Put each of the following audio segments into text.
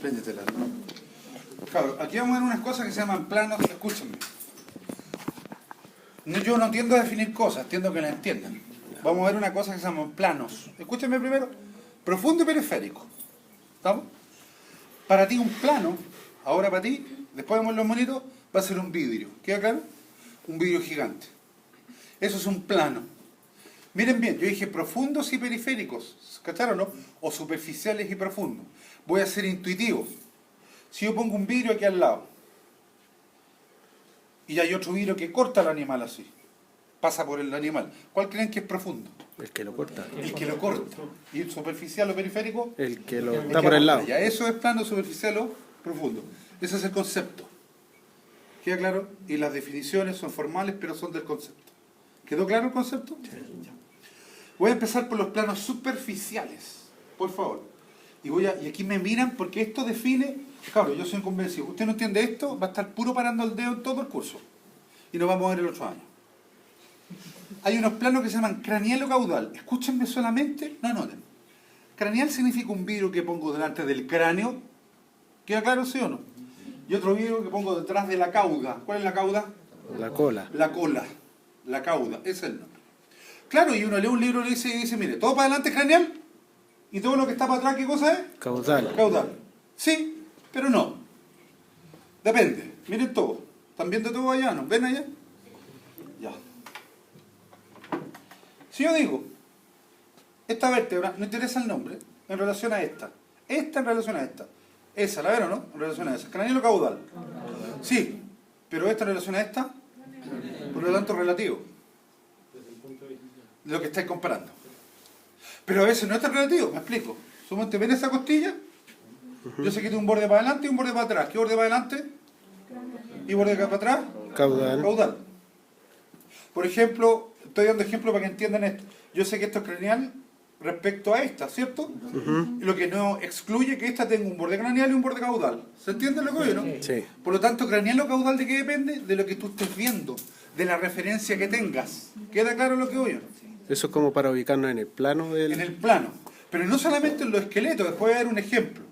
Préndetela. Claro, aquí vamos a ver unas cosas que se llaman planos. Escúchenme. Yo no tiendo a definir cosas, tiendo a que las entiendan. Vamos a ver una cosa que se llaman planos. Escúchenme primero. Profundo y periférico. ¿Estamos? Para ti un plano, ahora para ti, después vemos los monitos, va a ser un vidrio. ¿Queda claro? Un vidrio gigante. Eso es un plano. Miren bien, yo dije profundos y periféricos, ¿cacharon, no? O superficiales y profundos. Voy a ser intuitivo. Si yo pongo un vidrio aquí al lado, y hay otro vidrio que corta al animal así, pasa por el animal, ¿cuál creen que es profundo? El que lo corta. El que lo corta. ¿Y el superficial o periférico? El que lo está por el lado. Ya, eso es plano, superficial o profundo. Ese es el concepto. ¿Queda claro? Y las definiciones son formales, pero son del concepto. ¿Quedó claro el concepto? Sí. Voy a empezar por los planos superficiales, por favor. Y aquí me miran porque esto define... Claro, yo soy convencido. Usted no entiende esto, va a estar puro parando el dedo en todo el curso. Y nos vamos a ver el otro año. Hay unos planos que se llaman craneal o caudal. Escúchenme solamente, no anoten. Craneal significa un vidrio que pongo delante del cráneo. ¿Queda claro, sí o no? Y otro vidrio que pongo detrás de la cauda. ¿Cuál es la cauda? La cola. La cola. La cauda. Ese es el nombre. Claro, y uno lee un libro y dice, mire, todo para adelante es craneal y todo lo que está para atrás, ¿qué cosa es? Caudal. Caudal. Sí, pero no. Depende. Miren todo. ¿Están viendo todo allá? ¿Nos ven allá? Ya. Si yo digo, esta vértebra, no interesa el nombre, en relación a esta. Esta en relación a esta. Esa, ¿la ven o no? En relación a esa. ¿Craneal o caudal? Sí, pero esta en relación a esta, por lo tanto relativo. De lo que estáis comparando. Pero a veces no es tan relativo, me explico. Suponte, ¿ven esa costilla? Yo sé que tiene un borde para adelante y un borde para atrás. ¿Qué borde para adelante? ¿Y borde para atrás? Caudal. Caudal. Por ejemplo, estoy dando ejemplo para que entiendan esto. Yo sé que esto es craneal respecto a esta, ¿cierto? Lo que no excluye que esta tenga un borde craneal y un borde caudal. ¿Se entiende lo que oye, no? Sí. Por lo tanto, craneal o caudal, ¿de qué depende? De lo que tú estés viendo, de la referencia que tengas. ¿Queda claro lo que oye? Eso es como para ubicarnos en el plano del... En el plano. Pero no solamente en los esqueletos, después voy a dar un ejemplo.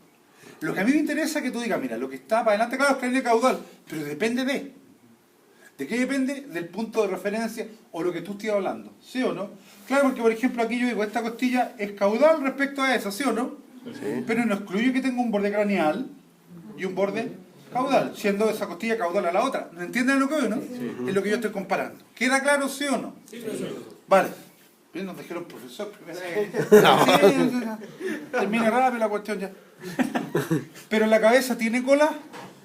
Lo que a mí me interesa es que tú digas, mira, lo que está para adelante, claro, es craneal y caudal, pero depende de... ¿De qué depende? Del punto de referencia o lo que tú estés hablando. ¿Sí o no? Claro, porque por ejemplo aquí yo digo, esta costilla es caudal respecto a esa, ¿sí o no? Sí. Pero no excluye que tenga un borde craneal y un borde caudal, siendo esa costilla caudal a la otra. ¿No entienden lo que veo, no? Sí. Es lo que yo estoy comparando. ¿Queda claro, sí o no? Sí, profesor. Vale. Bien, nos dijeron profesor primera vez. No. Sí, termina rápido la cuestión ya. ¿Pero en la cabeza tiene cola?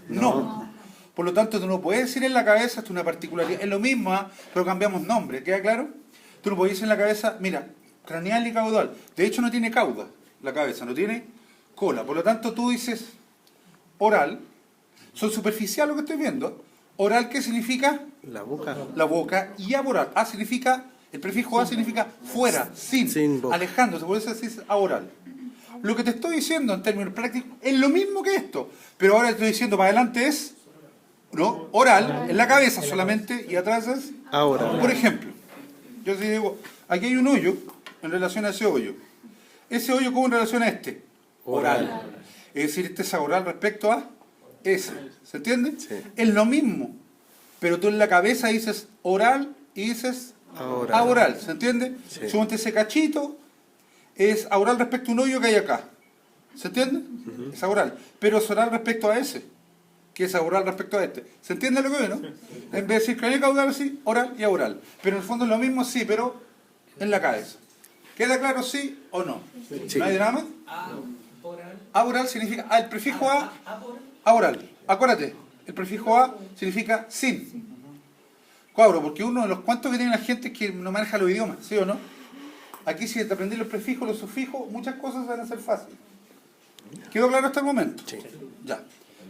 No. Por lo tanto, tú no puedes decir en la cabeza, esto es una particularidad, es lo mismo, pero cambiamos nombre, ¿queda claro? Tú no puedes decir en la cabeza, mira, craneal y caudal. De hecho, no tiene cauda la cabeza, no tiene cola. Por lo tanto, tú dices oral, son superficial lo que estoy viendo. Oral, ¿qué significa? La boca. La boca. Y aboral. A significa, el prefijo A significa fuera, sin boca. Alejándose, por eso se dice aboral. Lo que te estoy diciendo en términos prácticos es lo mismo que esto, pero ahora estoy diciendo para adelante es... ¿no? Oral, en la cabeza solamente, y atrás es... Ahora. Por ejemplo, yo te digo, aquí hay un hoyo en relación a ese hoyo. ¿Ese hoyo cómo en relación a este? Oral. Es decir, este es oral respecto a ese. ¿Se entiende? Sí. Es lo mismo, pero tú en la cabeza dices oral y dices oral. ¿Se entiende? Sí. Suponte ese cachito es oral respecto a un hoyo que hay acá. ¿Se entiende? Es oral. Pero es oral respecto a ese, que es oral respecto a este. ¿Se entiende lo que ve, no? Sí. En vez de decir craneal caudal, sí, oral y oral. Pero en el fondo es lo mismo, sí, pero en la cabeza. ¿Queda claro sí o no? Sí. ¿No hay drama? Aboral significa... el prefijo a... Aboral. Acuérdate, el prefijo a significa sin. Claro, porque uno de los cuantos que tiene la gente es que no maneja los idiomas, ¿sí o no? Aquí si te aprendí los prefijos, los sufijos, muchas cosas van a ser fáciles. ¿Quedó claro hasta el momento? Sí. Ya.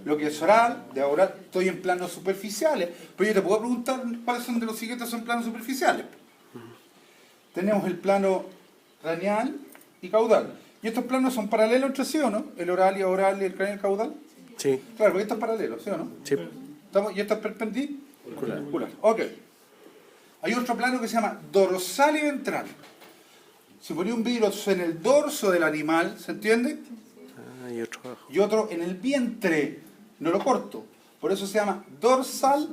Lo que es oral, de oral, estoy en planos superficiales, pero yo te puedo preguntar cuáles son de los siguientes son planos superficiales. Tenemos el plano craneal y caudal. ¿Y estos planos son paralelos entre sí o no? El oral y el craneal y caudal. Sí. Claro, porque esto es paralelo, ¿sí o no? Sí. ¿Y esto es perpendicular? Ok. Hay otro plano que se llama dorsal y ventral. Si ponía un vidrio en el dorso del animal, ¿se entiende? Y otro abajo. y otro en el vientre, no lo corto. Por eso se llama dorsal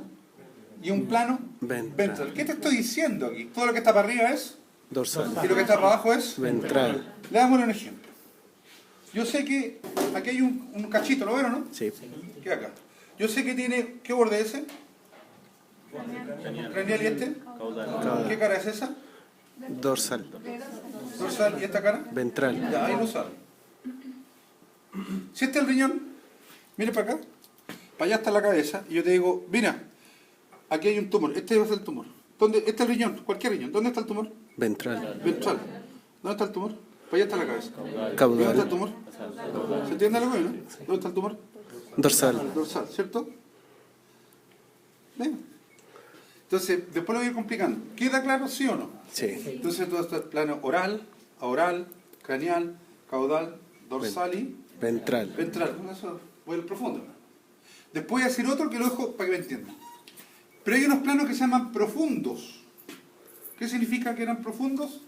y un plano ventral. ¿Qué te estoy diciendo aquí? Todo lo que está para arriba es Dorsal. y lo que está para abajo es Ventral. Le damos un ejemplo. Yo sé que aquí hay un cachito, ¿lo vieron, no? Sí. ¿Qué acá? Yo sé que tiene, ¿qué borde es ese? Craneal y este. ¿Qué cara es esa? Dorsal. Dorsal y esta cara. Ventral. Ya, ahí lo saben. Si este es el riñón, mire para acá, para allá está la cabeza, y yo te digo, mira, aquí hay un tumor, este va a ser el tumor. ¿Dónde? Este es el riñón, cualquier riñón. ¿Dónde está el tumor? Ventral. Ventral. ¿Dónde está el tumor? Para allá está la cabeza. ¿Y dónde está el Caudal. tumor? ¿Se entiende lo que no? ¿Dónde está el tumor? Dorsal. Dorsal, ¿cierto? ¿Ven? Entonces, después lo voy a ir complicando. ¿Queda claro, sí o no? Sí. Entonces, todo esto es plano oral, aoral, craneal, caudal, dorsal y Ventral. ventral. Con eso voy al profundo. Después voy a decir otro que lo dejo para que me entiendan. Pero hay unos planos que se llaman profundos. ¿Qué significa que eran profundos?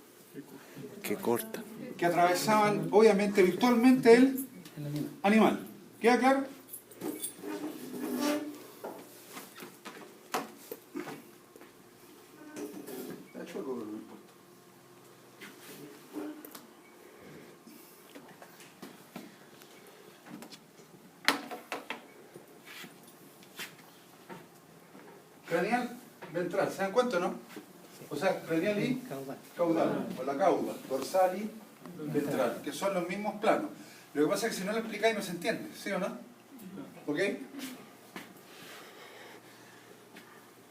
Que corta. Que atravesaban, obviamente, virtualmente el animal. ¿Queda claro? Craneal, ventral, ¿se dan cuenta, no? O sea, craneal y caudal, o la cauda, dorsal y ventral, que son los mismos planos. Lo que pasa es que si no lo explicáis no se entiende, ¿sí o no? ¿Ok?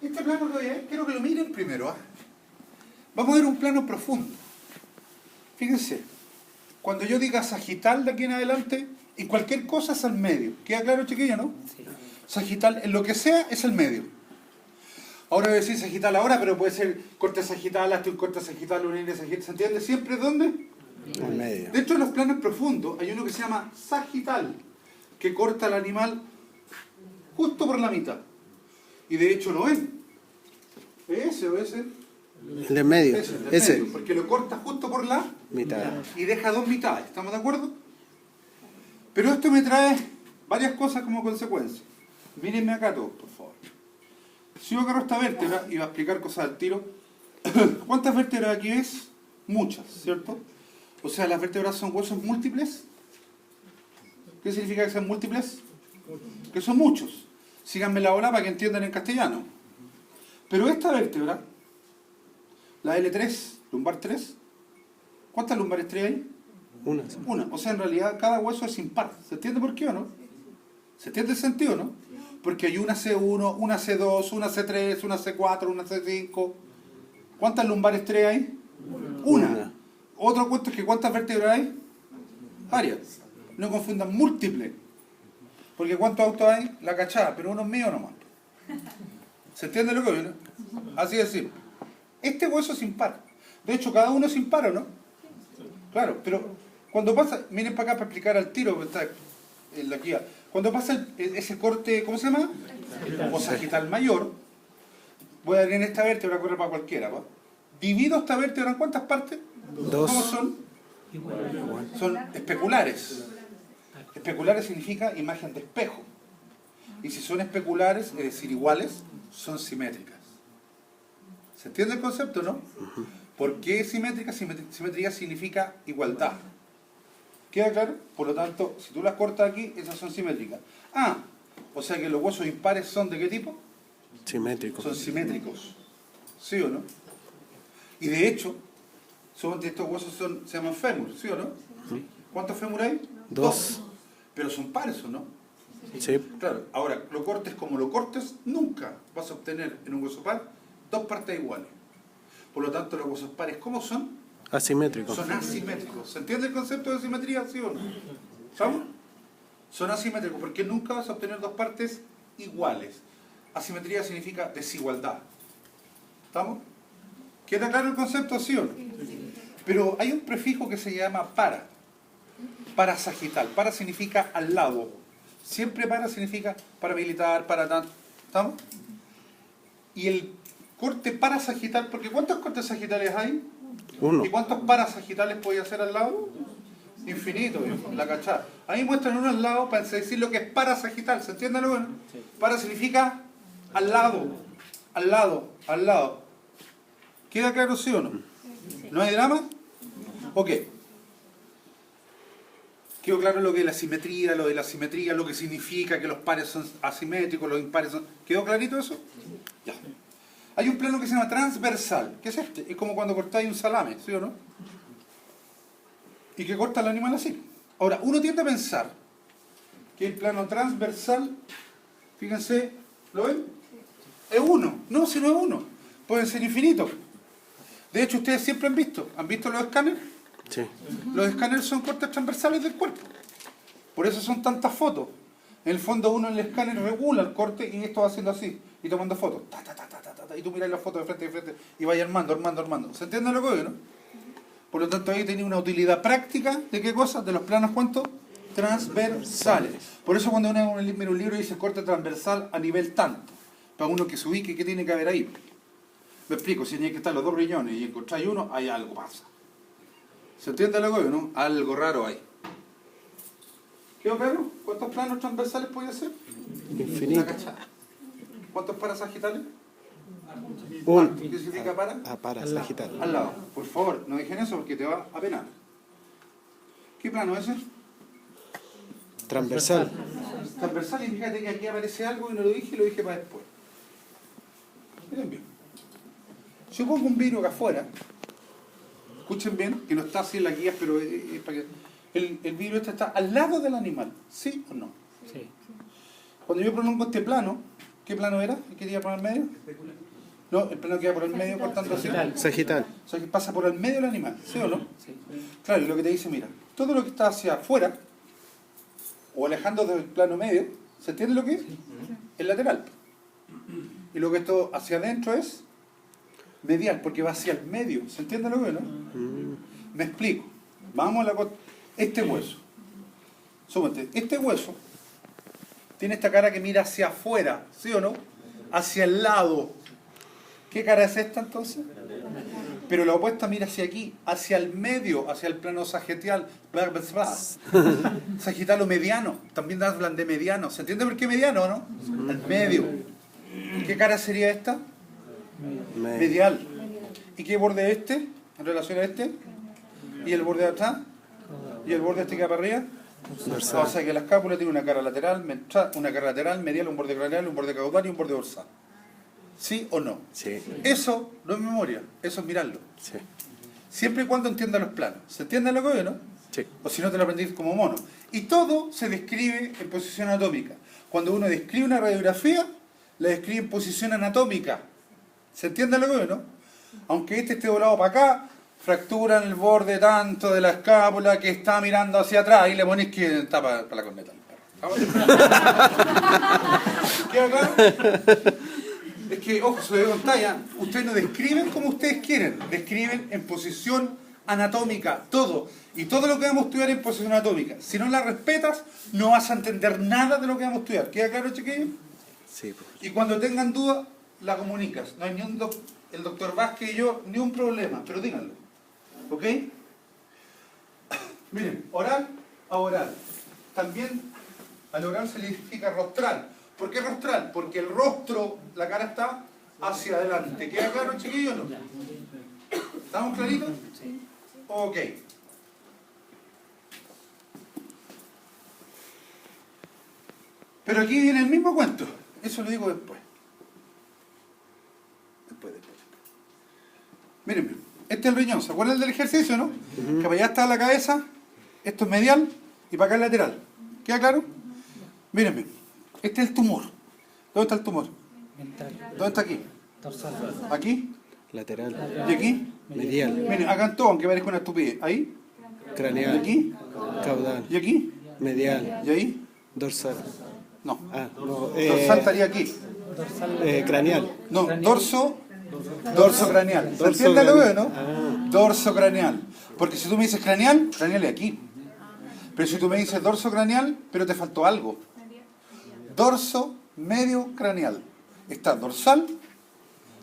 Este plano que voy a ver, quiero que lo miren primero. ¿Ah? Vamos a ver un plano profundo. Fíjense, cuando yo diga sagital de aquí en adelante, y cualquier cosa es al medio. ¿Queda claro, chiquillo, no? Sí. Sagital, en lo que sea, es al medio. Ahora voy a decir sagital ahora, pero puede ser corte sagital, hasta un corte sagital, una línea sagital. ¿Se entiende? ¿Siempre dónde? Al medio. Dentro de los planos profundos hay uno que se llama sagital, que corta al animal justo por la mitad. Y de hecho lo ven. Ese o ese. El de medio. Ese. Ese. Porque lo corta justo por la Mitad. y deja dos mitades. ¿Estamos de acuerdo? Pero esto me trae varias cosas como consecuencia. Mírenme acá todos, por favor. Si yo agarro esta vértebra y voy a explicar cosas al tiro, ¿cuántas vértebras aquí ves? Muchas, ¿cierto? O sea, las vértebras son huesos múltiples. ¿Qué significa que sean múltiples? Que son muchos. Síganme la ola para que entiendan en castellano. Pero esta vértebra, la L3, lumbar 3, ¿cuántas lumbares 3 hay? Una. Una. O sea, en realidad cada hueso es impar. ¿Se entiende por qué o no? ¿Se entiende el sentido, no? Porque hay una C1, una C2, una C3, una C4, una C5. ¿Cuántas lumbares 3 hay? Una. Otro cuento es que ¿cuántas vértebras hay? Varias. No confundan múltiples. Porque ¿cuántos autos hay? La cachada, pero uno es mío nomás. ¿Se entiende lo que viene? Así de simple. Este hueso es impar. De hecho, cada uno es impar, ¿o no? Claro, pero cuando pasa, miren para acá para explicar al tiro, que está en la guía. Cuando pasa ese corte, ¿cómo se llama? O sagital mayor, voy a ver en esta vértebra, corre para cualquiera, ¿va? Divido esta vértebra en ¿cuántas partes? Dos. ¿Cómo son? Son especulares. Especulares significa imagen de espejo. Y si son especulares, es decir, iguales, son simétricas. ¿Se entiende el concepto, no? ¿Por qué simétrica? Simetría significa igualdad. ¿Queda claro? Por lo tanto, si tú las cortas aquí, esas son simétricas. Ah, o sea que los huesos impares son ¿de qué tipo? Simétrico. Son simétricos. ¿Sí o no? Y de hecho, estos huesos se llaman fémur, ¿sí o no? ¿Cuántos fémur hay? Dos. Pero son pares, ¿o no? Sí. Claro. Ahora, lo cortes como lo cortes, nunca vas a obtener en un hueso par dos partes iguales. Por lo tanto, los huesos pares, ¿cómo son? Asimétrico. Son asimétricos. ¿Se entiende el concepto de simetría, sí o no? ¿Sabes? Son asimétricos porque nunca vas a obtener dos partes iguales. Asimetría significa desigualdad. ¿Estamos? ¿Queda claro el concepto, sí o no? Pero hay un prefijo que se llama para. Parasagital. Para significa al lado. Siempre para significa paramilitar, para tanto. ¿Estamos? Y el corte parasagital, porque ¿cuántos cortes sagitales hay? Uno. ¿Y cuántos parasagitales podía hacer al lado? Infinito, la cachada. Ahí muestran uno al lado para decir lo que es parasagital. ¿Se entiende lo bueno? Sí. Para significa al lado, al lado, al lado. ¿Queda claro sí o no? ¿No hay drama? Ok. Quedó claro lo que es la simetría, lo de la simetría, lo que significa que los pares son asimétricos, los impares son... ¿Quedó clarito eso? Ya. Hay un plano que se llama transversal. ¿Qué es este? Es como cuando cortáis un salame, ¿sí o no? Y que corta el animal así. Ahora, uno tiende a pensar que el plano transversal, fíjense, ¿lo ven? Es uno. No, si no es uno. Pueden ser infinitos. De hecho, ustedes siempre han visto los escáneres. Sí. Los escáneres son cortes transversales del cuerpo. Por eso son tantas fotos. En el fondo uno en el escáner regula el corte y esto va haciendo así. Y tomando fotos. Ta, ta, ta, ta, ta, ta, y tú miras la foto de frente y vas armando. ¿Se entiende lo que veo, no? Por lo tanto ahí tenía una utilidad práctica. ¿De qué cosa? De los planos, ¿cuántos? Transversales. Por eso cuando uno mira un libro dice corte transversal a nivel tanto. Para uno que se ubique, ¿qué tiene que haber ahí? Me explico, si tiene que estar los dos riñones y encontráis uno, hay algo pasa. ¿Se entiende lo que veo, no? Algo raro hay. ¿Quedó claro? ¿Cuántos planos transversales puede ser? Infinito. ¿Cuántos parasagitales? Un. ¿Qué significa para? Para sagital. Al lado. Por favor, no dejen eso porque te va a penar. ¿Qué plano es ese? Transversal. Transversal, y fíjate que aquí aparece algo y no lo dije y lo dije para después. Miren bien. Si yo pongo un vidrio acá afuera, escuchen bien, que no está así en las guías, pero es para que... El vidrio este está al lado del animal, ¿sí o no? Sí. Cuando yo prolongo este plano, ¿qué plano era? ¿El que iba por el medio? No, el plano que iba por el medio cortando así. Sagital. O sea, que pasa por el medio del animal, ¿sí o no? Sí. Claro, y lo que te dice, mira, todo lo que está hacia afuera, o alejando del plano medio, ¿se entiende lo que es? El lateral. Y lo que está hacia adentro es medial, porque va hacia el medio, ¿se entiende lo que es, no? Me explico. Vamos a la cosa. Este hueso. Súmate, este hueso tiene esta cara que mira hacia afuera, ¿sí o no? Hacia el lado. ¿Qué cara es esta entonces? Pero la opuesta mira hacia aquí, hacia el medio, hacia el plano sagital. Sagital o mediano. También hablan de mediano. ¿Se entiende por qué mediano, no? El medio. ¿Qué cara sería esta? Medial. ¿Y qué borde es este en relación a este? ¿Y el borde de atrás? ¿Y el borde este que va para arriba? O sea que la escápula tiene una cara lateral, medial, un borde craneal, un borde caudal y un borde dorsal. ¿Sí o no? Sí. Eso no es memoria, eso es mirarlo. Sí. Siempre y cuando entienda los planos. ¿Se entiende lo que veo, no? Sí. O si no te lo aprendís como mono. Y todo se describe en posición anatómica. Cuando uno describe una radiografía, la describe en posición anatómica. ¿Se entiende lo que veo, no? Aunque este esté doblado para acá, fractura en el borde tanto de la escápula que está mirando hacia atrás y le ponés que está para la corneta. ¿Queda claro? Es que, ojo, se ve pantalla, ustedes no describen como ustedes quieren, describen en posición anatómica, todo. Y todo lo que vamos a estudiar en posición anatómica. Si no la respetas, no vas a entender nada de lo que vamos a estudiar. ¿Queda claro, chiquillos? Sí. Y cuando tengan duda, la comunicas. No hay ni el doctor Vázquez y yo, ni un problema, pero díganlo. ¿Ok? Miren, oral a oral. También al oral se le identifica rostral. ¿Por qué rostral? Porque el rostro, la cara está hacia adelante. ¿Queda claro, chiquillos, no? ¿Estamos claritos? Sí. Ok. Pero aquí viene el mismo cuento. Eso lo digo después. Después. Miren, este es el riñón. ¿Se acuerdan del ejercicio, no? Que para allá está la cabeza, esto es medial y para acá es lateral. ¿Queda claro? Mírenme. Este es el tumor. ¿Dónde está el tumor? Mental. ¿Dónde está aquí? Dorsal. ¿Aquí? Lateral. ¿Y aquí? Medial. Miren, hagan todo, aunque parezca una estupidez. ¿Ahí? ¿Y Craneal. aquí? Caudal. ¿Y aquí? Medial. ¿Y ahí? Dorsal. No. No. Dorsal estaría aquí. Craneal. No, dorso craneal. ¿Se Dorso entiende lo que craneal. veo, no? Dorso craneal. Porque si tú me dices craneal es aquí. Pero si tú me dices dorso craneal, pero te faltó algo. Dorso medio craneal. Está dorsal,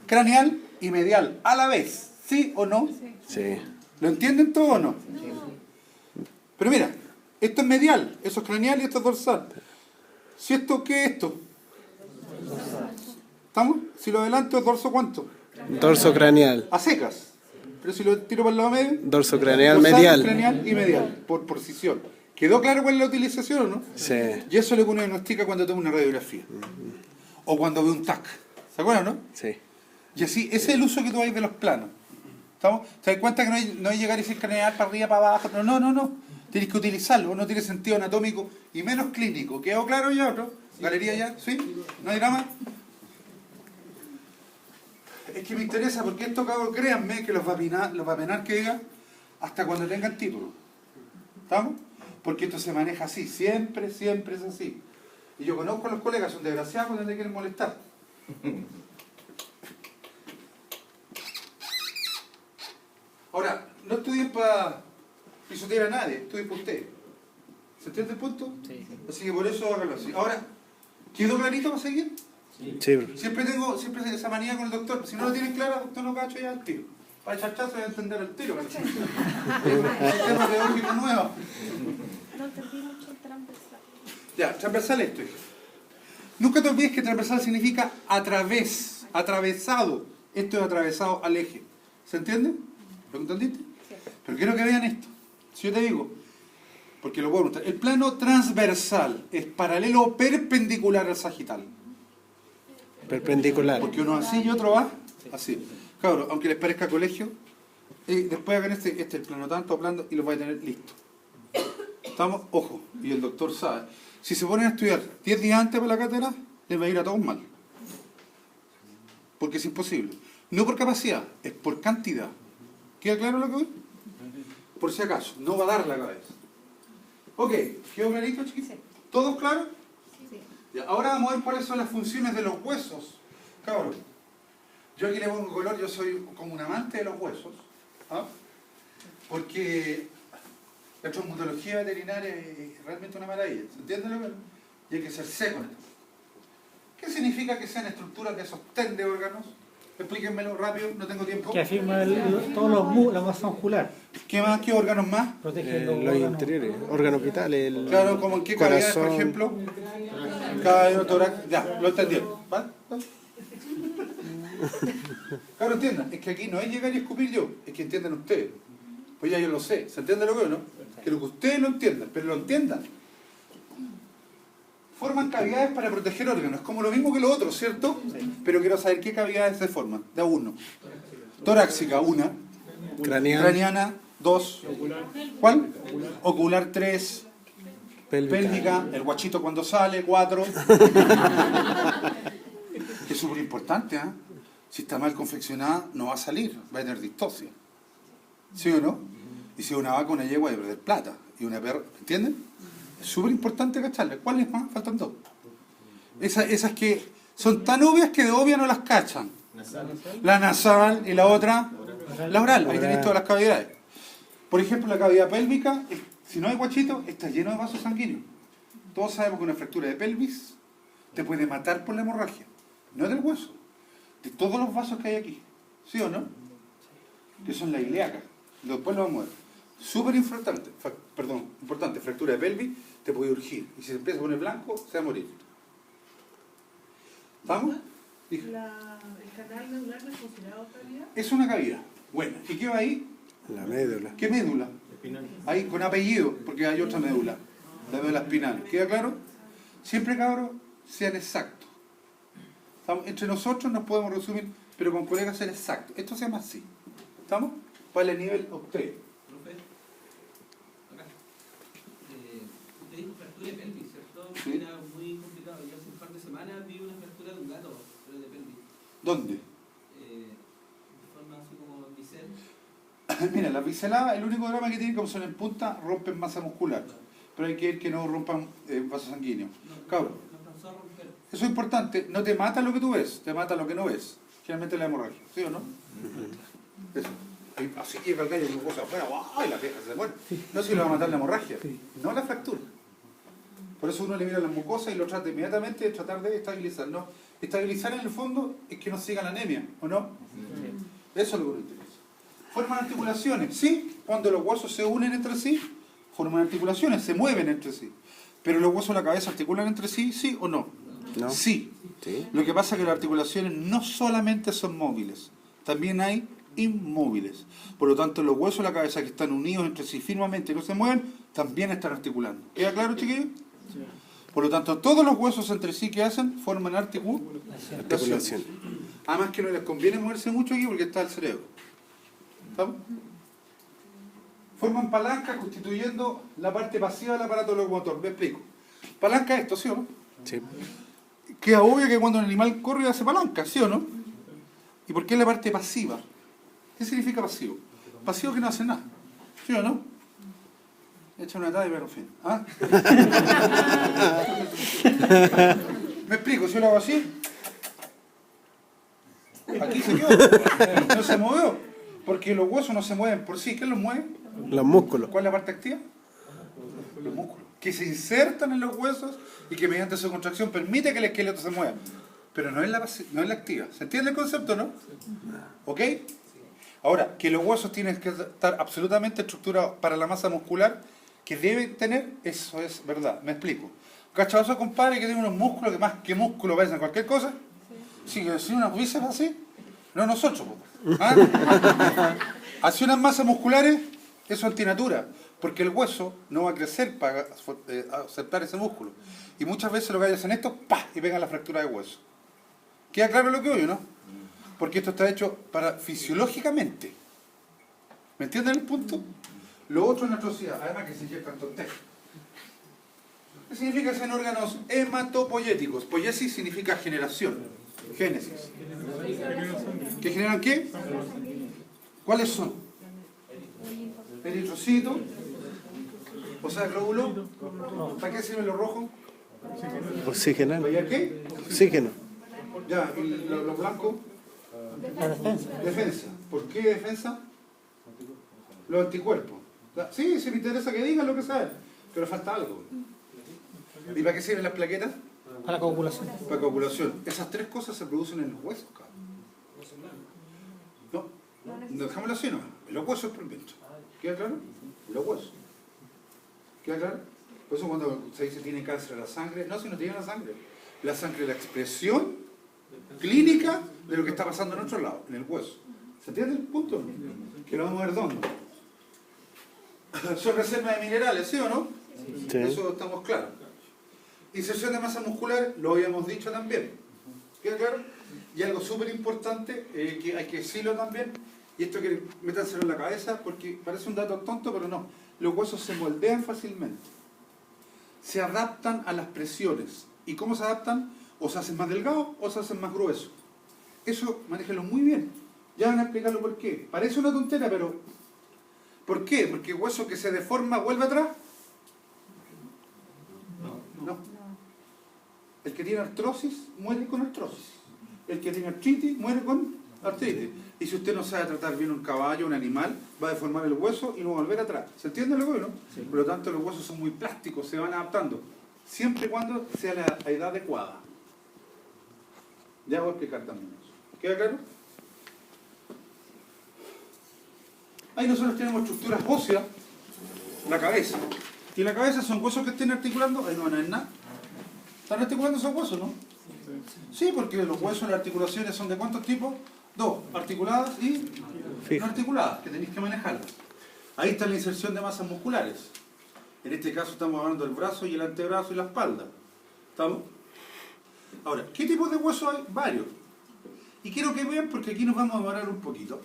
craneal y medial a la vez. ¿Sí o no? Sí. ¿Lo entienden todo o no? Pero mira, esto es medial, eso es craneal y esto es dorsal. Si esto, ¿qué es esto? ¿Estamos? Si lo adelanto es dorso, ¿cuánto? Dorso craneal. A secas. Pero si lo tiro para el lado medio, Dorso craneal dorsal, medial. craneal y medial, por posición. ¿Quedó claro cuál es la utilización o no? Sí. Y eso es lo que uno diagnostica cuando toma una radiografía. O cuando ve un TAC. ¿Se acuerdan, no? Sí. Y así, ese es el uso que tú hay de los planos. ¿Estamos? ¿Te das cuenta que no hay llegar y decir craneal para arriba, para abajo? No. Tienes que utilizarlo, no tiene sentido anatómico y menos clínico. ¿Quedó claro ya otro? ¿Galería ya? ¿Sí? ¿No hay drama? Es que me interesa porque esto, cabros, créanme que los va a penar que diga hasta cuando tengan título. ¿Estamos? Porque esto se maneja así, siempre es así. Y yo conozco a los colegas, son desgraciados cuando te quieren molestar. Ahora, no estudien para pisotear a nadie, estudien para ustedes. ¿Se entiende el punto? Sí. Así que por eso háganlo así. Ahora, ¿quedó clarito para seguir? Sí. Siempre tengo esa manía con el doctor. Si no lo tienen claro, doctor no cacho ya al tiro. Para echar chazo y entender el tiro. Es un tema teórico nuevo. No entendí mucho el transversal. Ya, transversal esto. Nunca te olvides que transversal significa a través, atravesado. Esto es atravesado al eje. ¿Se entiende? ¿Lo entendiste? Sí. Pero quiero que vean esto. Si yo te digo, porque lo puedo preguntar, el plano transversal es paralelo o perpendicular al sagital. Perpendicular. Porque uno así y otro va así. Cabros, aunque les parezca colegio, después hagan este el plano tanto hablando y lo vais a tener listo. ¿Estamos? Ojo, y el doctor sabe. Si se ponen a estudiar 10 días antes para la cátedra, les va a ir a todos mal. Porque es imposible. No por capacidad, es por cantidad. ¿Queda claro lo que voy? Por si acaso, no va a dar la cabeza. Ok, ¿quedó clarito, chiquitos? Sí. ¿Todos claros? Sí. Ya, ahora vamos a ver cuáles son las funciones de los huesos. Cabros, yo aquí le pongo color, yo soy como un amante de los huesos. ¿Ah? Porque la traumatología veterinaria es realmente una maravilla. ¿Se entiende lo que? Y hay que ser seco en esto. ¿Qué significa que sean estructuras de sostén de órganos? Explíquenmelo rápido, no tengo tiempo. Que afirma todos la masa muscular. ¿Qué más? ¿Qué órganos más? Protege los Los órganos. interiores, órganos vitales. Claro, como en qué cavidades, por corazón. ejemplo. Caballo, tórax. Ya, lo entendieron. ¿Vale? Claro, entiendan, es que aquí no es llegar y escupir yo, es que entiendan ustedes. Pues ya yo lo sé, ¿se entiende lo que veo, no? Quiero que ustedes lo entiendan, pero lo entiendan. Forman cavidades para proteger órganos, como lo mismo que lo otro, ¿cierto? Pero quiero saber qué cavidades se forman. De a uno. Torácica, una. Craneal. Craniana, dos. ¿Cuál? Ocular, tres. Pélvica, el guachito cuando sale, 4. Es súper importante, ¿eh? Si está mal confeccionada, no va a salir, va a tener distosia. ¿Sí o no? Y si es una vaca, una yegua, hay que perder plata. Y una perra, ¿entienden? Es súper importante cacharle. ¿Cuáles más? Faltan 2. Esas que son tan obvias que de obvia no las cachan. La nasal y la otra, la oral. Ahí tenéis todas las cavidades. Por ejemplo, la cavidad pélvica, si no hay guachito, está lleno de vasos sanguíneos. Todos sabemos que una fractura de pelvis te puede matar por la hemorragia. No del hueso, de todos los vasos que hay aquí. ¿Sí o no? Que son la ilíaca. Después lo vamos a ver. Súper importante, importante, fractura de pelvis, te puede urgir. Y si se empieza a poner blanco, se va a morir. ¿Estamos? ¿El canal medular no es considerado cavidad? Es una cavidad. Bueno, ¿y qué va ahí? La médula. ¿Qué médula? Ahí con apellido, porque hay otra médula. La médula espinal. ¿Queda claro? Siempre, cabros, sean exactos. Entre nosotros nos podemos resumir, pero con colegas ser exactos. Esto se llama así. ¿Estamos? Para el nivel octavo. Profe, acá. Usted dijo fractura de pelvis, ¿cierto? Sí. Era muy complicado. Yo hace un par de semanas vi una fractura de un gato, pero de pelvis. ¿Dónde? De forma así como bisel. Mira, las biseladas, el único drama que tienen, como son en punta, rompen masa muscular. Pero hay que ver que no rompan vasos sanguíneos. Cabros, No alcanzó a romper. eso es importante. No te mata lo que tú ves, te mata lo que no ves. Generalmente la hemorragia. ¿Sí o no? Eso. Así llega el gallo con cosas afuera, ¡ay! La vieja se muere. No si le va a matar la hemorragia, no la fractura. Por eso uno le mira la mucosa y lo trata inmediatamente de tratar de estabilizar. ¿No? Estabilizar en el fondo es que no siga la anemia, ¿o no? Eso es lo que uno interesa. Forman articulaciones, ¿sí? Cuando los huesos se unen entre sí, forman articulaciones, se mueven entre sí. Pero los huesos de la cabeza articulan entre sí, ¿sí o no? No. Sí. Sí. Lo que pasa es que las articulaciones no solamente son móviles, también hay inmóviles. Por lo tanto, los huesos de la cabeza que están unidos entre sí firmemente y no se mueven, también están articulando. ¿Queda claro, chiquillos? Por lo tanto, todos los huesos entre sí que hacen forman articulación. Además que no les conviene moverse mucho aquí porque está el cerebro. ¿Estamos? Forman palanca constituyendo la parte pasiva del aparato locomotor. Me explico. Palanca es esto, ¿sí o no? Sí. Queda obvio que cuando un animal corre hace palanca, ¿sí o no? ¿Y por qué es la parte pasiva? ¿Qué significa pasivo? Pasivo que no hace nada, ¿sí o no? Echa una talla y en fin. ¿Ah? ¿Me explico? Si yo lo hago así, aquí se quedó, no se movió, porque los huesos no se mueven por sí. ¿Qué los mueve? Los músculos. ¿Cuál es la parte activa? Los músculos, que se insertan en los huesos y que mediante su contracción permite que el esqueleto se mueva. Pero no es la activa. ¿Se entiende el concepto, no? ¿Ok? Ahora, que los huesos tienen que estar absolutamente estructurados para la masa muscular que deben tener, eso es verdad. Me explico. ¿Cachazo, compadre, que tiene unos músculos que más que músculo parecen cualquier cosa? Sí, que si unos bíceps así. No nosotros. ¿Ah? Así unas masas musculares, eso es antinatura. Porque el hueso no va a crecer para aceptar ese músculo. Y muchas veces lo que hacen esto, ¡pah! Y pegan la fractura de hueso. ¿Queda claro lo que oye, no? Porque esto está hecho para fisiológicamente. ¿Me entienden el punto? Lo otro es una atrocidad, además que se inyectan tontejas. ¿Qué significa ser órganos hematopoyéticos? Poiesis significa generación. Génesis. ¿Que generan qué? ¿Cuáles son? Eritrocito. O sea, glóbulo. ¿Para qué sirven los rojos? Oxigenar. ¿Para qué? Oxígeno. Ya, ¿y los blancos? Defensa. ¿Por qué defensa? Los anticuerpos. Sí, si me interesa que digan lo que saben, pero falta algo. ¿Y para qué sirven las plaquetas? Para la coagulación. Para coagulación. Esas tres cosas se producen en los huesos, cabrón. No, dejámoslo así, no. En los huesos por dentro. ¿Queda claro? En los huesos. ¿Queda claro? Por eso cuando se dice tiene cáncer de la sangre, no, si no tiene la sangre. La sangre es la expresión clínica de lo que está pasando en otro lado, en el hueso. ¿Se entiende el punto? Que lo vamos a ver dónde. Son reservas de minerales, ¿sí o no? Sí. Eso estamos claros. Inserción de masa muscular, lo habíamos dicho también. ¿Queda claro? Y algo súper importante, que hay que decirlo también, y esto que métanselo en la cabeza, porque parece un dato tonto, pero no. Los huesos se moldean fácilmente. Se adaptan a las presiones. ¿Y cómo se adaptan? O se hacen más delgados o se hacen más gruesos. Eso manéjalo muy bien. Ya van a explicarlo por qué. Parece una tontera, pero ¿por qué? Porque el hueso que se deforma vuelve atrás. No. El que tiene artrosis muere con artrosis. El que tiene artritis muere con artritis. Y si usted no sabe tratar bien un caballo, un animal, va a deformar el hueso y no va a volver atrás. ¿Se entiende lo que no? Sí. Por lo tanto, los huesos son muy plásticos, se van adaptando. Siempre y cuando sea la edad adecuada. Ya voy a explicar también eso. ¿Queda claro? Ahí nosotros tenemos estructuras óseas, la cabeza. Y la cabeza son huesos que estén articulando, ahí no van a ver nada. ¿Están articulando esos huesos, no? Sí, porque los huesos, las articulaciones son de cuántos tipos? Dos, articuladas y no articuladas, que tenéis que manejarlas. Ahí está la inserción de masas musculares. En este caso estamos hablando del brazo y el antebrazo y la espalda. ¿Estamos? Ahora, ¿qué tipos de huesos hay? Varios. Y quiero que vean, porque aquí nos vamos a demorar un poquito.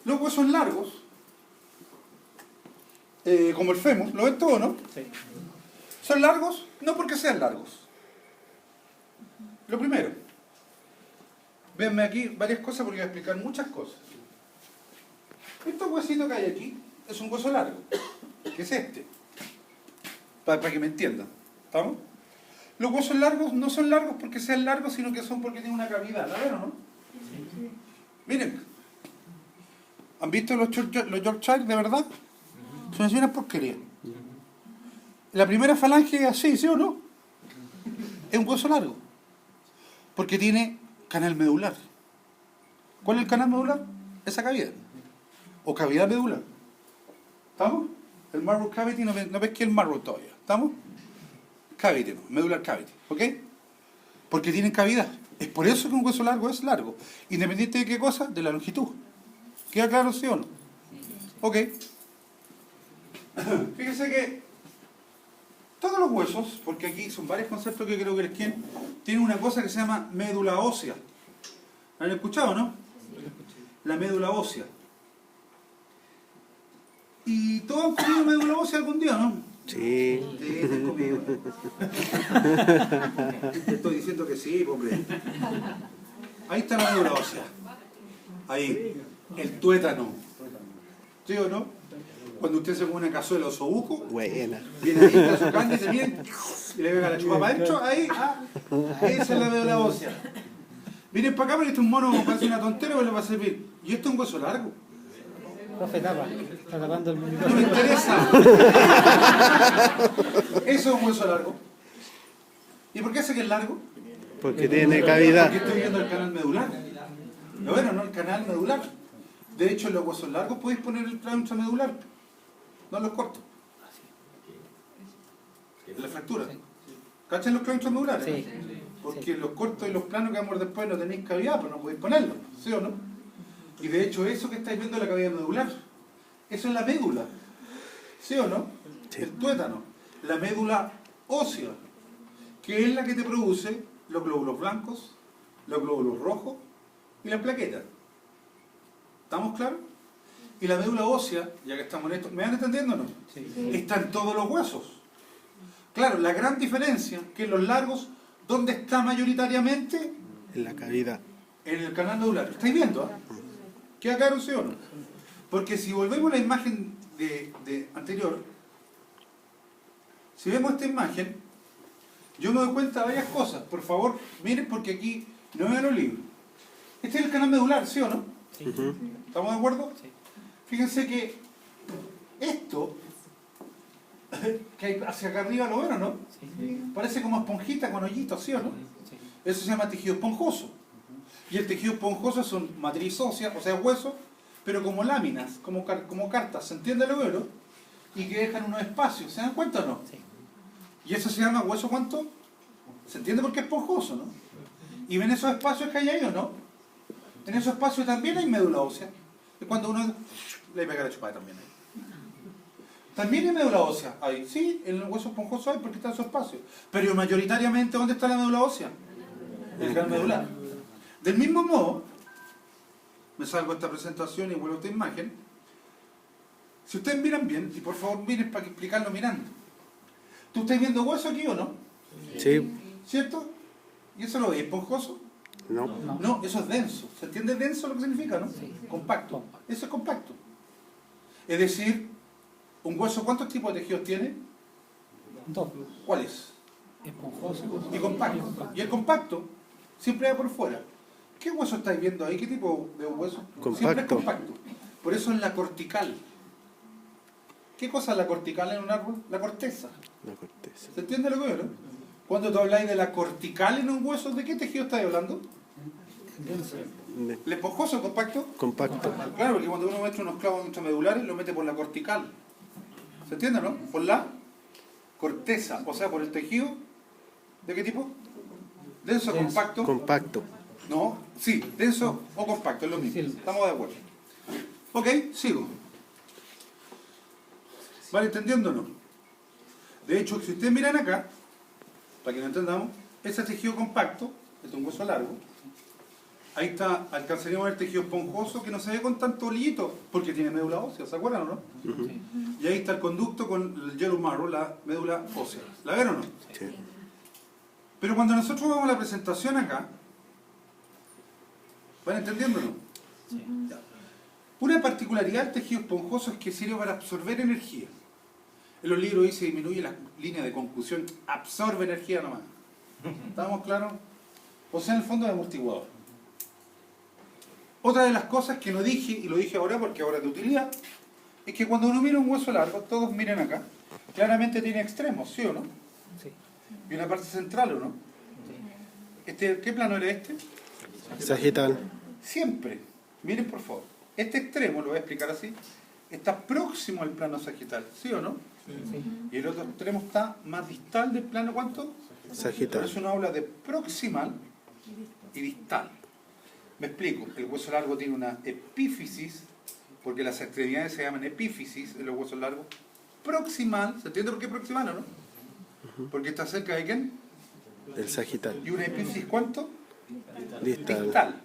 Los huesos largos, como el fémur, ¿lo ven todo, no? Sí. Son largos, no porque sean largos. Lo primero, venme aquí varias cosas porque voy a explicar muchas cosas. Este huesito que hay aquí es un hueso largo, que es este, para que me entiendan. ¿Estamos? Los huesos largos no son largos porque sean largos, sino que son porque tienen una cavidad. ¿La ven o no? Sí. Miren, ¿han visto los Yorkshire de verdad? Son así una porquería. La primera falange es así, ¿sí o no? Es un hueso largo. Porque tiene canal medular. ¿Cuál es el canal medular? Esa cavidad. O cavidad medular. ¿Estamos? El marrow cavity, no pesqué el marrow todavía. ¿Estamos? Cavity, no, medular cavity, ¿ok? Porque tienen cavidad. Es por eso que un hueso largo es largo. Independiente de qué cosa, de la longitud. ¿Queda claro, sí o no? Ok. Fíjense que todos los huesos, porque aquí son varios conceptos que creo que les quieren, tienen una cosa que se llama médula ósea. ¿La han escuchado, no? La médula ósea. Y todos han comido médula ósea algún día, ¿no? Sí. Sí, te he comido. Te estoy diciendo que sí, hombre. Ahí está la médula ósea. Ahí. El tuétano. ¿Sí o no? Cuando usted se come una cazuela o osobuco, Buena. viene ahí, está su carne y se viene y le pega la chupa para adentro, ahí, esa es la médula ósea. Vienen para acá porque este es un mono, parece una tontera, pero le va a servir. Y esto es un hueso largo. Profe, tapa. Está tapando el No me micrófono. interesa. Eso es un hueso largo. ¿Y por qué sé que es largo? Porque tiene cavidad. Porque estoy viendo el canal medular. No, bueno, no el canal medular. De hecho, en los huesos largos podéis poner el plano intramedular, no en los cortos. En la fractura. ¿Cachan los planos intramedulares? Sí. Porque los cortos y los planos que vamos después no tenéis cavidad, pero no podéis ponerlos, ¿sí o no? Y de hecho, eso que estáis viendo es la cavidad medular. Eso es la médula, ¿sí o no? Sí. El tuétano. La médula ósea, que es la que te produce los glóbulos blancos, los glóbulos rojos y las plaquetas. ¿Estamos claros? Y la médula ósea, ya que estamos en esto, ¿me van entendiendo o no? Sí. Está en todos los huesos. Claro, la gran diferencia, que en los largos, ¿dónde está mayoritariamente? En la cavidad. En el canal medular. ¿Estáis viendo? ¿Queda claro, sí o no? Porque si volvemos a la imagen de anterior, si vemos esta imagen, yo me doy cuenta de varias cosas. Por favor, miren porque aquí no me dan los libros. Este es el canal medular, ¿sí o no? Sí. ¿Estamos de acuerdo? Sí. Fíjense que esto, que hay hacia acá arriba, ¿lo ven o no? Sí. Parece como esponjita con hoyitos, ¿sí o no? Sí. Eso se llama tejido esponjoso. Y el tejido esponjoso son matriz ósea, o sea, huesos, pero como láminas, como cartas, ¿se entiende lo veo? Y que dejan unos espacios, ¿se dan cuenta o no? Sí. Y eso se llama hueso ¿cuánto? ¿Se entiende por qué es esponjoso, no? ¿Y ven esos espacios que hay ahí o no? En esos espacios también hay médula ósea. Es cuando uno le pega la chupada también ahí. También hay médula ósea ahí. Sí, en el hueso esponjoso hay porque está en esos espacios. Pero mayoritariamente, ¿dónde está la médula ósea? En el canal medular. Del mismo modo, me salgo de esta presentación y vuelvo a esta imagen. Si ustedes miran bien, y por favor miren para explicarlo mirando. ¿Tú estás viendo hueso aquí o no? Sí. ¿Cierto? ¿Y eso lo veis esponjoso? No. No. No, eso es denso. ¿Se entiende denso lo que significa, no? Sí. Compacto. Eso es compacto. Es decir, un hueso, ¿cuántos tipos de tejidos tiene? Dos. ¿Cuáles? Esponjoso. Y compacto. Y el compacto siempre va por fuera. ¿Qué hueso estáis viendo ahí? ¿Qué tipo de hueso? Compacto. Siempre es compacto. Por eso es la cortical. ¿Qué cosa es la cortical en un árbol? La corteza. La corteza. ¿Se entiende lo que veo, no? Cuando tú habláis de la cortical en un hueso, ¿de qué tejido estáis hablando? ¿El esponjoso o compacto? Compacto. Claro, porque cuando uno mete unos clavos intramedulares, lo mete por la cortical. ¿Se entiende, no? Por la corteza, o sea, por el tejido. ¿De qué tipo? ¿Denso o compacto? Compacto. No, sí, denso o compacto, es lo mismo. Sí. Estamos de acuerdo. Ok, sigo. ¿Vale entendiendo o no? De hecho, si ustedes miran acá, para que lo entendamos, ese tejido compacto, este es un hueso largo, ahí está, alcanzaríamos el tejido esponjoso que no se ve con tanto olillito, porque tiene médula ósea, ¿se acuerdan o no? Y ahí está el conducto con el yellow marrow, la médula ósea. ¿La ven o no? Sí. Pero cuando nosotros vamos a la presentación acá, ¿van entendiendo o no? Ya. Una particularidad del tejido esponjoso es que sirve para absorber energía. En los libros dice disminuye la línea de conclusión, absorbe energía nomás. ¿Estamos claros? O sea, en el fondo es amortiguador. Otra de las cosas que no dije, y lo dije ahora porque ahora es de utilidad, es que cuando uno mira un hueso largo, todos miren acá, claramente tiene extremos, ¿sí o no? Sí. Y una parte central, ¿o no? ¿Qué plano era este? Sagital. Siempre, miren por favor, este extremo, lo voy a explicar así, está próximo al plano sagital, ¿sí o no? Y el otro extremo está más distal del plano, ¿cuánto? Por Sagital. eso uno habla de proximal y distal. Me explico, el hueso largo tiene una epífisis, porque las extremidades se llaman epífisis en los huesos largos. Proximal, ¿se entiende por qué proximal o no? Porque está cerca de ¿quién? El sagital. ¿Y una epífisis cuánto? Distal. Distal.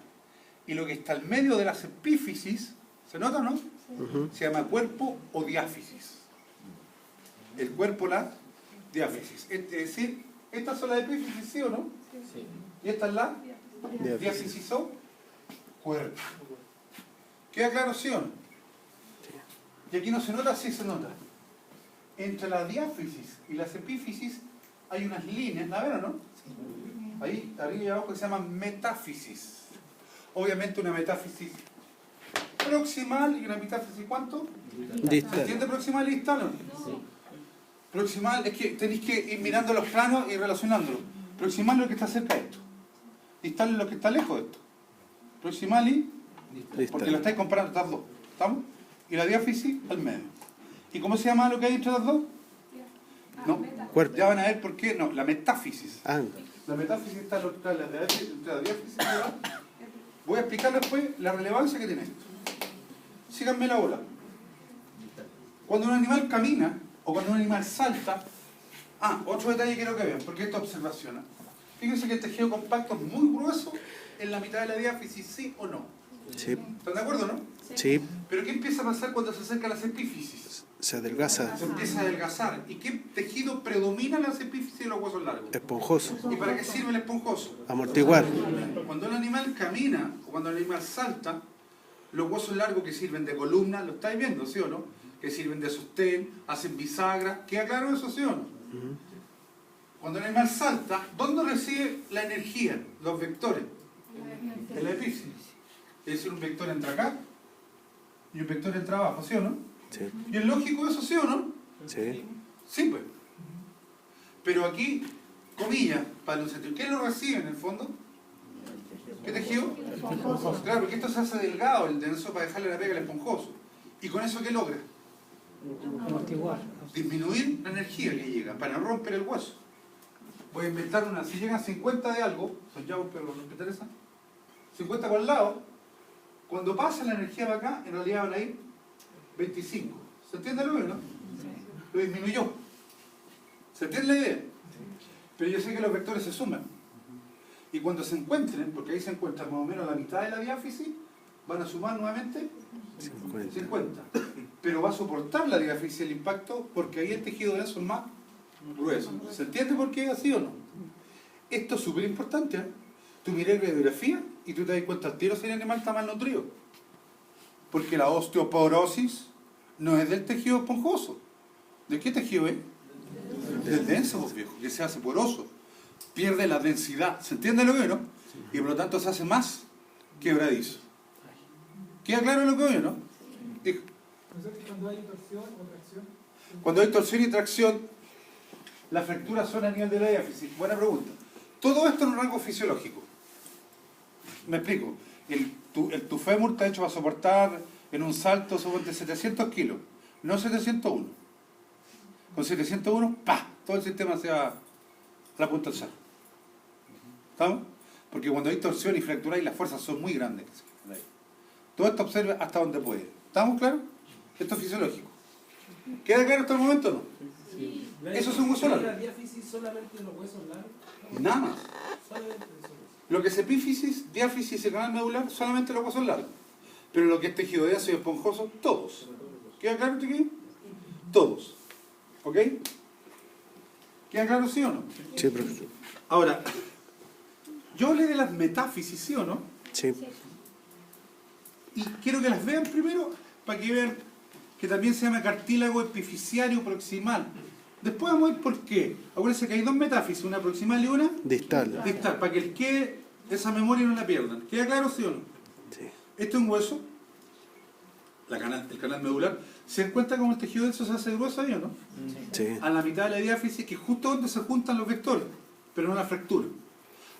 Y lo que está al medio de las epífisis, ¿se nota o no? Se llama cuerpo o diáfisis. El cuerpo, la diáfisis. Es decir, estas son las epífisis, ¿sí o no? Y esta es la diáfisis o cuerpo. ¿Queda claro, sí o no? Y aquí no se nota, sí se nota. Entre la diáfisis y las epífisis hay unas líneas, ¿la ven o no? Ahí, arriba y abajo, que se llaman metáfisis. Obviamente una metáfisis proximal y una metáfisis ¿cuánto? ¿Se Distal. entiende proximal y distal o no? Proximal es que tenéis que ir mirando los planos y relacionándolo. Proximal es lo que está cerca de esto. Distal es lo que está lejos de esto. Proximal y... porque lo Distal. estáis comparando estas dos. ¿Estamos? Y la diáfisis al medio. ¿Y cómo se llama lo que hay entre las dos? No. Cuerpo. Ya van a ver por qué. No, la metáfisis. Ah, La metáfisis está entre la diáfisis y la... Voy a explicar después la relevancia que tiene esto. Síganme la bola. Cuando un animal camina o cuando un animal salta... otro detalle quiero que vean, porque esta observación. Fíjense que el tejido compacto es muy grueso en la mitad de la diáfisis, ¿sí o no? sí. ¿Están de acuerdo, no? Sí. Pero ¿qué empieza a pasar cuando se acerca a las epífisis? Se adelgaza. Se empieza a adelgazar. ¿Y qué tejido predomina en las epífisis y los huesos largos? Esponjoso. ¿Y para qué sirve el esponjoso? Amortiguar. Cuando el animal camina o cuando el animal salta, los huesos largos que sirven de columna, lo estáis viendo, ¿sí o no? Que sirven de sostén, hacen bisagra. ¿Queda claro eso, sí o no? Cuando el animal salta, ¿dónde recibe la energía? Los vectores. En la epífisis. Es decir, un vector entra acá y un vector entra abajo, ¿sí o no? Sí. ¿Y es lógico eso, sí o no? Sí. Sí, pues. Pero aquí, comillas, para un sentido. ¿Qué lo recibe en el fondo? ¿Qué tejido? Claro, porque esto se hace delgado, el denso, para dejarle la pega al esponjoso. ¿Y con eso qué logra? Amortiguar. Disminuir la energía que llega, para no romper el hueso. Voy a inventar una, si llegan 50 de algo, soñamos, pero no me interesa, 50 por el lado, cuando pasa la energía para acá, en realidad van a ir 25. ¿Se entiende lo que no? Lo disminuyó. ¿Se entiende la idea? Pero yo sé que los vectores se suman. Y cuando se encuentren, porque ahí se encuentran más o menos la mitad de la diáfisis, van a sumar nuevamente 50. Pero va a soportar la diáfisis el impacto porque ahí el tejido denso es más grueso. ¿Se entiende por qué es así o no? Esto es súper importante, ¿eh? Tú miras la radiografía y tú te das cuenta al tiro si el animal está mal nutrido. Porque la osteoporosis no es del tejido esponjoso. ¿De qué tejido es? Del denso, pues, viejo, que se hace poroso. Pierde la densidad. ¿Se entiende lo que es, no? Y por lo tanto se hace más quebradizo. ¿Queda claro lo que oye, no? Dijo. Cuando hay torsión o tracción. Cuando hay torsión y tracción, las fracturas son a nivel de la diáfisis. Buena pregunta. Todo esto en un rango fisiológico. Me explico. Tu fémur está hecho para soportar en un salto de 700 kilos, no 701. Con 701, ¡pah! Todo el sistema se va a la punta del cerro. ¿Estamos? Porque cuando hay torsión y fractura y las fuerzas son muy grandes. Todo esto observe hasta donde puede. ¿Estamos claros? Esto es fisiológico. ¿Queda claro hasta el momento o no? Sí. Eso es un hueso largo. ¿La diáfisis solamente en los huesos largos? Nada más. Solamente eso. Lo que es epífisis, diáfisis y canal medular, solamente los huesos largos. Pero lo que es tejido denso y esponjoso, todos. ¿Queda claro aquí? Todos. ¿Ok? ¿Queda claro sí o no? Sí, profesor. Ahora, yo hablé de las metáfisis, ¿sí o no? Sí. Y quiero que las vean primero para que vean que también se llama cartílago epificiario proximal. Después vamos a ver por qué. Acuérdense que hay dos metáfisis, una proximal y una Distal. distal, para que les quede esa memoria y no la pierdan. ¿Queda claro sí o no? Sí. Este es un hueso, el canal medular. ¿Se dan cuenta cómo el tejido denso se hace grueso ahí o no? Sí. A la mitad de la diáfisis, que es justo donde se juntan los vectores, pero no la fractura.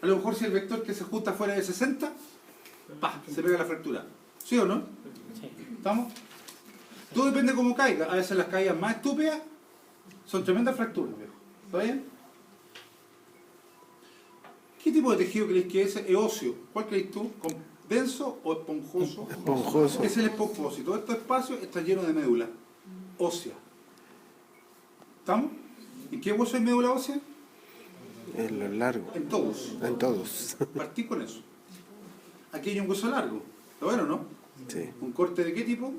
A lo mejor si el vector que se junta fuera de 60, ¡pah! Se pega la fractura. ¿Sí o no? Sí. ¿Estamos? Todo depende de cómo caiga. A veces las caídas más estúpidas son tremendas fracturas, viejo. ¿Está bien? ¿Qué tipo de tejido creéis que es? Es óseo. ¿Cuál creéis tú? ¿Denso o esponjoso? Esponjoso. Es el esponjoso. Y todo este espacio está lleno de médula ósea. ¿Estamos? ¿En qué hueso hay médula ósea? En lo largo. En todos. En todos. Partí con eso. Aquí hay un hueso largo. ¿Lo ven o no? Sí. ¿Un corte de qué tipo?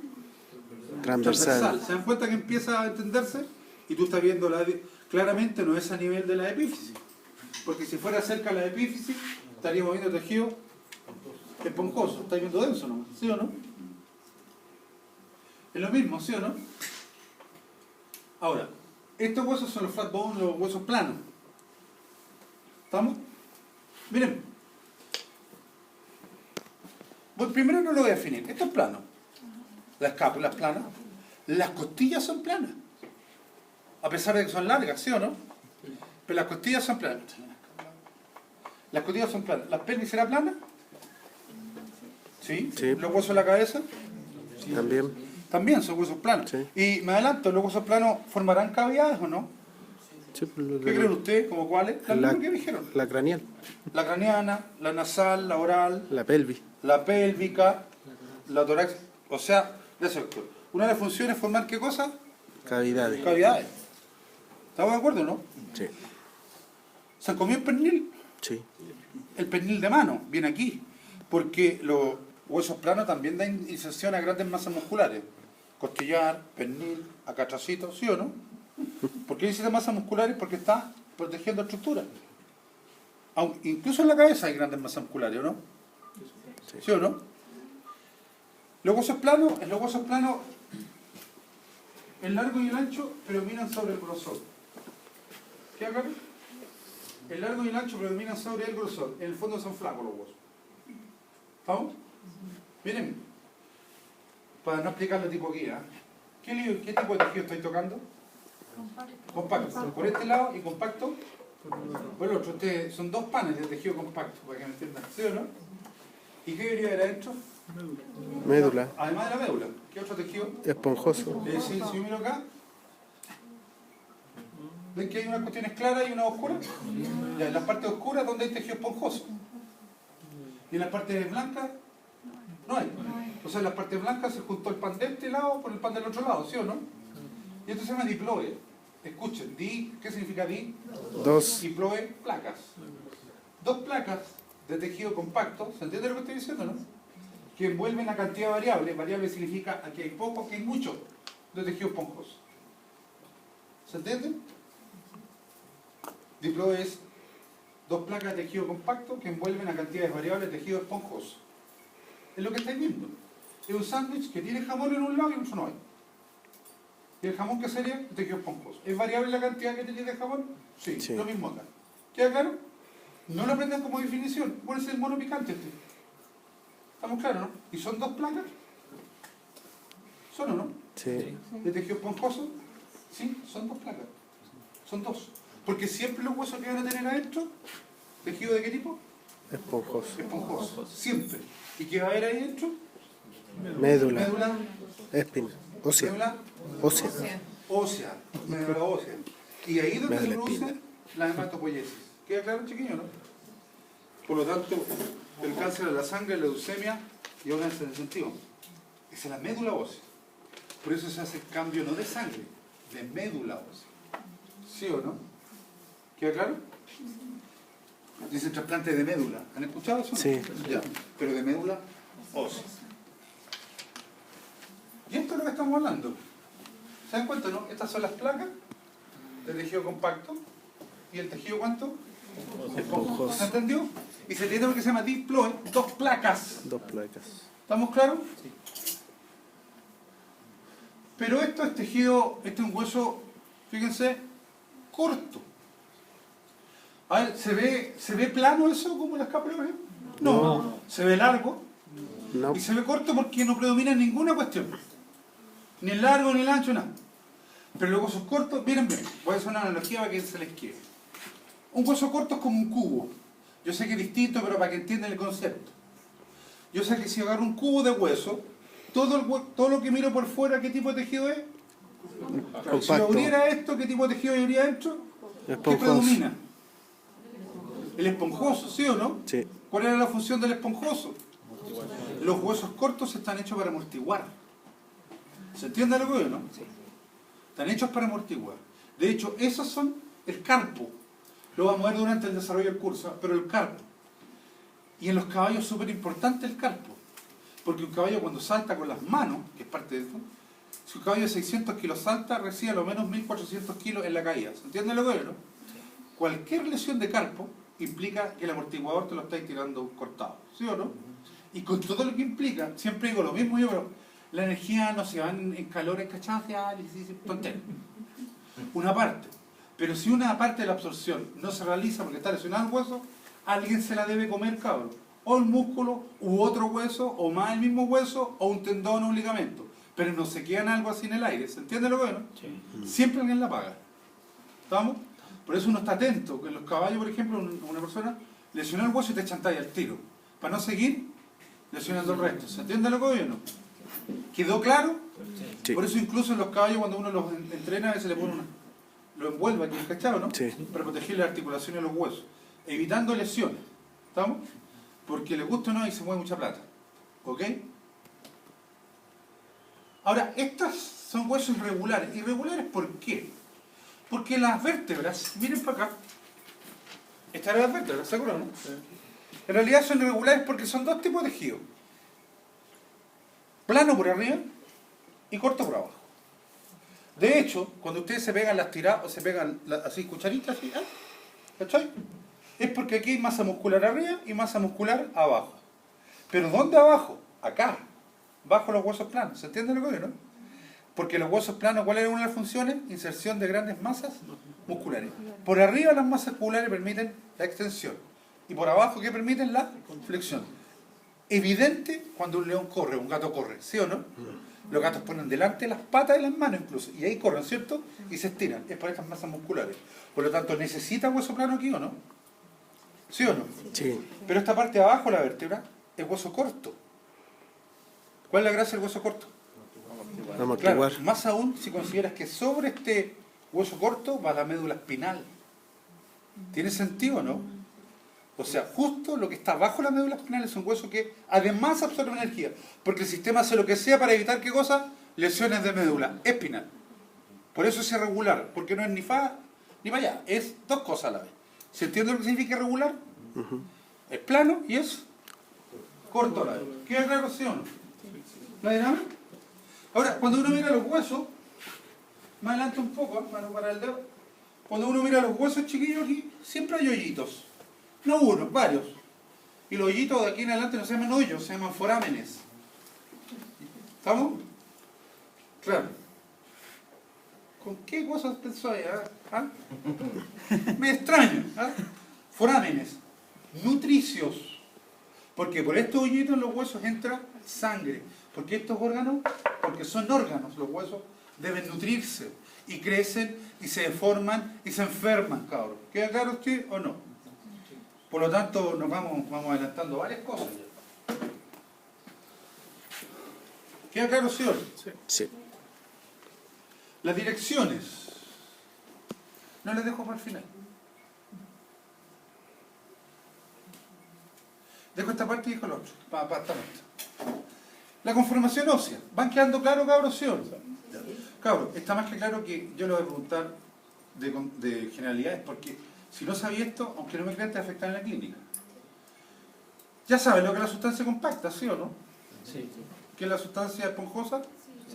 Transversal. ¿Se dan cuenta que empieza a entenderse? Y tú estás viendo claramente no es a nivel de la epífisis. Porque si fuera cerca de la epífisis, estaríamos viendo tejido esponjoso. ¿Estáis viendo denso nomás? ¿Sí o no? Es lo mismo, ¿sí o no? Ahora, estos huesos son los flat bones, los huesos planos. ¿Estamos? Miren. Bueno, primero no lo voy a definir. Esto es plano. La escápula es plana. Las costillas son planas. A pesar de que son largas, ¿sí o no? Pero las costillas son planas. Las costillas son planas. ¿La pelvis será plana? ¿Sí? Sí. ¿Los huesos de la cabeza? También. También son huesos planos. Sí. Y me adelanto, ¿los huesos planos formarán cavidades o no? Sí, pues lo ¿Qué de- creen ustedes? ¿Cómo cuáles? Las la, mismas que dijeron. la craneal. La craneana, la nasal, la oral, La pelvis. la pélvica, la torácica. O sea, una de las funciones es formar ¿qué cosa? Cavidades. Cavidades. ¿Estamos de acuerdo, no? Sí. ¿Se han comido el pernil? Sí. El pernil de mano viene aquí. Porque los huesos planos también dan inserción a grandes masas musculares. Costillar, pernil, acatracito, ¿sí o no? ¿Por qué dice masas musculares? Porque está protegiendo estructuras. Incluso en la cabeza hay grandes masas musculares, ¿o no? ¿Sí o no? Los huesos planos, el largo y el ancho predominan sobre el grosor. ¿Qué acá? El largo y el ancho predominan sobre el grosor. En el fondo son flacos los huesos. ¿Estamos? Miren, para no explicarlo tipo guía, ¿qué tipo de tejido estoy tocando? Compacto. Por este lado y compacto. Por el otro. Ustedes son dos panes de tejido compacto, para que me entiendan. ¿Sí o no? ¿Y qué debería haber adentro? Médula. Además de la médula. ¿Qué otro tejido? Esponjoso. Si yo miro acá, ¿ven que hay unas cuestiones claras y una oscura? Ya, en las partes oscuras donde hay tejido esponjoso. Y en las partes blancas no hay. O sea, en las partes blancas se juntó el pan de este lado con el pan del otro lado, ¿sí o no? Y esto se llama diploe. Escuchen, ¿qué significa di? Dos. Diploe, placas. Dos placas de tejido compacto, ¿se entiende lo que estoy diciendo, no? Que envuelven la cantidad variable. Variable significa aquí hay poco, aquí hay mucho de tejido esponjoso. ¿Se entiende? Diploe es dos placas de tejido compacto que envuelven a cantidades variables de tejido esponjoso. Es lo que estáis viendo. Es un sándwich que tiene jamón en un lado y en otro no hay. ¿Y el jamón qué sería? El tejido esponjoso. ¿Es variable la cantidad que tiene de jamón? Sí, Sí. lo mismo acá. ¿Queda claro? No lo aprendan como definición. ¿Cuál es el mono picante este? ¿Estamos claros, no? ¿Y son dos placas? ¿Son o no? Sí. ¿De tejido esponjoso? Sí, son dos placas. Son dos. Porque siempre los huesos que van a tener adentro, ¿tejido de qué tipo? Esponjoso. Esponjoso. Siempre. ¿Y qué va a haber ahí dentro? Médula. Médula. Espina. Ósea. Médula Ósea. ósea. Médula ósea. Y ahí es donde se Médula produce espina. la hematopoiesis. ¿Queda claro, chiquillo, no? Por lo tanto, el cáncer de la sangre, la leucemia y ahora en ese sentido. Esa es la médula ósea. Por eso se hace el cambio no de sangre, de médula ósea. ¿Sí o no? ¿Queda claro? Dicen trasplante de médula. ¿Han escuchado eso? Sí. Ya. Pero de médula ósea. Y esto es lo que estamos hablando. ¿Se dan cuenta, no? Estas son las placas del tejido compacto. ¿Y el tejido cuánto? Esponjoso. ¿Se entendió? Y se entiende porque se llama diploe, dos placas. Dos placas. ¿Estamos claros? Pero esto es tejido, este es un hueso, fíjense, corto. A ver, ¿se ve plano eso como la escápula? No. Se ve largo. No. Y se ve corto porque no predomina ninguna cuestión. Ni el largo, ni el ancho, nada. Pero los huesos cortos, miren bien, voy a hacer una analogía para que se les quede. Un hueso corto es como un cubo. Yo sé que es distinto, pero para que entiendan el concepto. Yo sé que si agarro un cubo de hueso, todo lo que miro por fuera, ¿qué tipo de tejido es? Si Compacto. yo abriera esto, ¿qué tipo de tejido habría dentro? ¿Qué Esponjoso. predomina? El esponjoso, ¿sí o no? Sí. ¿Cuál era la función del esponjoso? Los huesos cortos están hechos para amortiguar. ¿Se entiende lo que digo, no? Están hechos para amortiguar. De hecho, esos son el carpo. Lo vamos a ver durante el desarrollo del curso, pero el carpo. Y en los caballos es súper importante el carpo. Porque un caballo cuando salta con las manos, que es parte de esto, si un caballo de 600 kilos salta, recibe a lo menos 1400 kilos en la caída. ¿Se entiende lo que digo, no? Cualquier lesión de carpo implica que el amortiguador te lo estáis tirando cortado. ¿Sí o no? Y con todo lo que implica, siempre digo lo mismo yo, pero la energía no se va en calores, ¿cachai? Tontería. Una parte. Pero si una parte de la absorción no se realiza porque está lesionado el hueso, alguien se la debe comer, cabrón. O el músculo, u otro hueso, o más el mismo hueso, o un tendón o un ligamento. Pero no se quedan algo así en el aire. ¿Se entiende lo que no? Siempre alguien la paga. ¿Estamos? Por eso uno está atento. Que en los caballos, por ejemplo, una persona lesionó el hueso y te chantáis al tiro. Para no seguir lesionando el resto. ¿Se entiende lo que no? ¿Quedó claro? Sí. Por eso incluso en los caballos cuando uno los entrena a veces le pone lo envuelve aquí, ¿cachado, no? Sí. Para proteger la articulación de los huesos, evitando lesiones, ¿estamos? Porque le gusta o no y se mueve mucha plata, ¿ok? Ahora, estos son huesos irregulares. ¿Irregulares por qué? Porque las vértebras, miren para acá, estas eran las vértebras, ¿se acuerdan, no? En realidad son irregulares porque son dos tipos de tejido. Plano por arriba y corto por abajo. De hecho, cuando ustedes se pegan las tiradas o se pegan así, cucharitas, así, ¿cachai? Es porque aquí hay masa muscular arriba y masa muscular abajo. ¿Pero dónde abajo? Acá, bajo los huesos planos. ¿Se entiende lo que digo, no? Porque los huesos planos, ¿cuál era una de las funciones? Inserción de grandes masas musculares. Por arriba las masas musculares permiten la extensión. Y por abajo, ¿qué permiten? La flexión. Evidente cuando un león corre, un gato corre, ¿sí o no? Los gatos ponen delante las patas y las manos incluso, y ahí corren, ¿cierto? Y se estiran, es por estas masas musculares. Por lo tanto, ¿necesita hueso plano aquí o no? ¿Sí o no? Sí. Pero esta parte de abajo, la vértebra, es hueso corto. ¿Cuál es la gracia del hueso corto? Amortiguar. Claro, más aún si consideras que sobre este hueso corto va la médula espinal. ¿Tiene sentido o no? O sea, justo lo que está bajo la médula espinal es un hueso que además absorbe energía. Porque el sistema hace lo que sea para evitar, ¿qué cosa? Lesiones de médula espinal. Por eso es irregular, porque no es ni ni para allá. Es dos cosas a la vez. ¿Se entiende lo que significa irregular? Es plano y es corto a la vez. ¿Queda claro, sí o no? ¿La dinámica? Ahora, cuando uno mira los huesos, más adelante un poco, para no parar el dedo, cuando uno mira los huesos chiquillos aquí, siempre hay hoyitos. No uno, varios. Y los hoyitos de aquí en adelante no se llaman hoyos, se llaman forámenes. ¿Estamos? Claro. ¿Con qué cosas pensó ahí? ¿Ah? Me extraño. ¿Ah? Forámenes. Nutricios. Porque por estos hoyitos en los huesos entra sangre. Porque estos órganos, porque son órganos, los huesos deben nutrirse. Y crecen, y se deforman, y se enferman, cabrón. ¿Queda claro usted o no? Por lo tanto, nos vamos adelantando varias cosas ya. ¿Queda claro, señor? Sí. Las direcciones. No les dejo para el final. Dejo esta parte y dejo la otra. Para esta parte. La conformación ósea. ¿Van quedando claros, cabros, sí o no? Cabros, está más que claro que yo le voy a preguntar de generalidades porque si no sabía esto, aunque no me crean, te afecta en la clínica. Ya saben lo que es la sustancia compacta, ¿sí o no? Sí. ¿Qué es la sustancia esponjosa?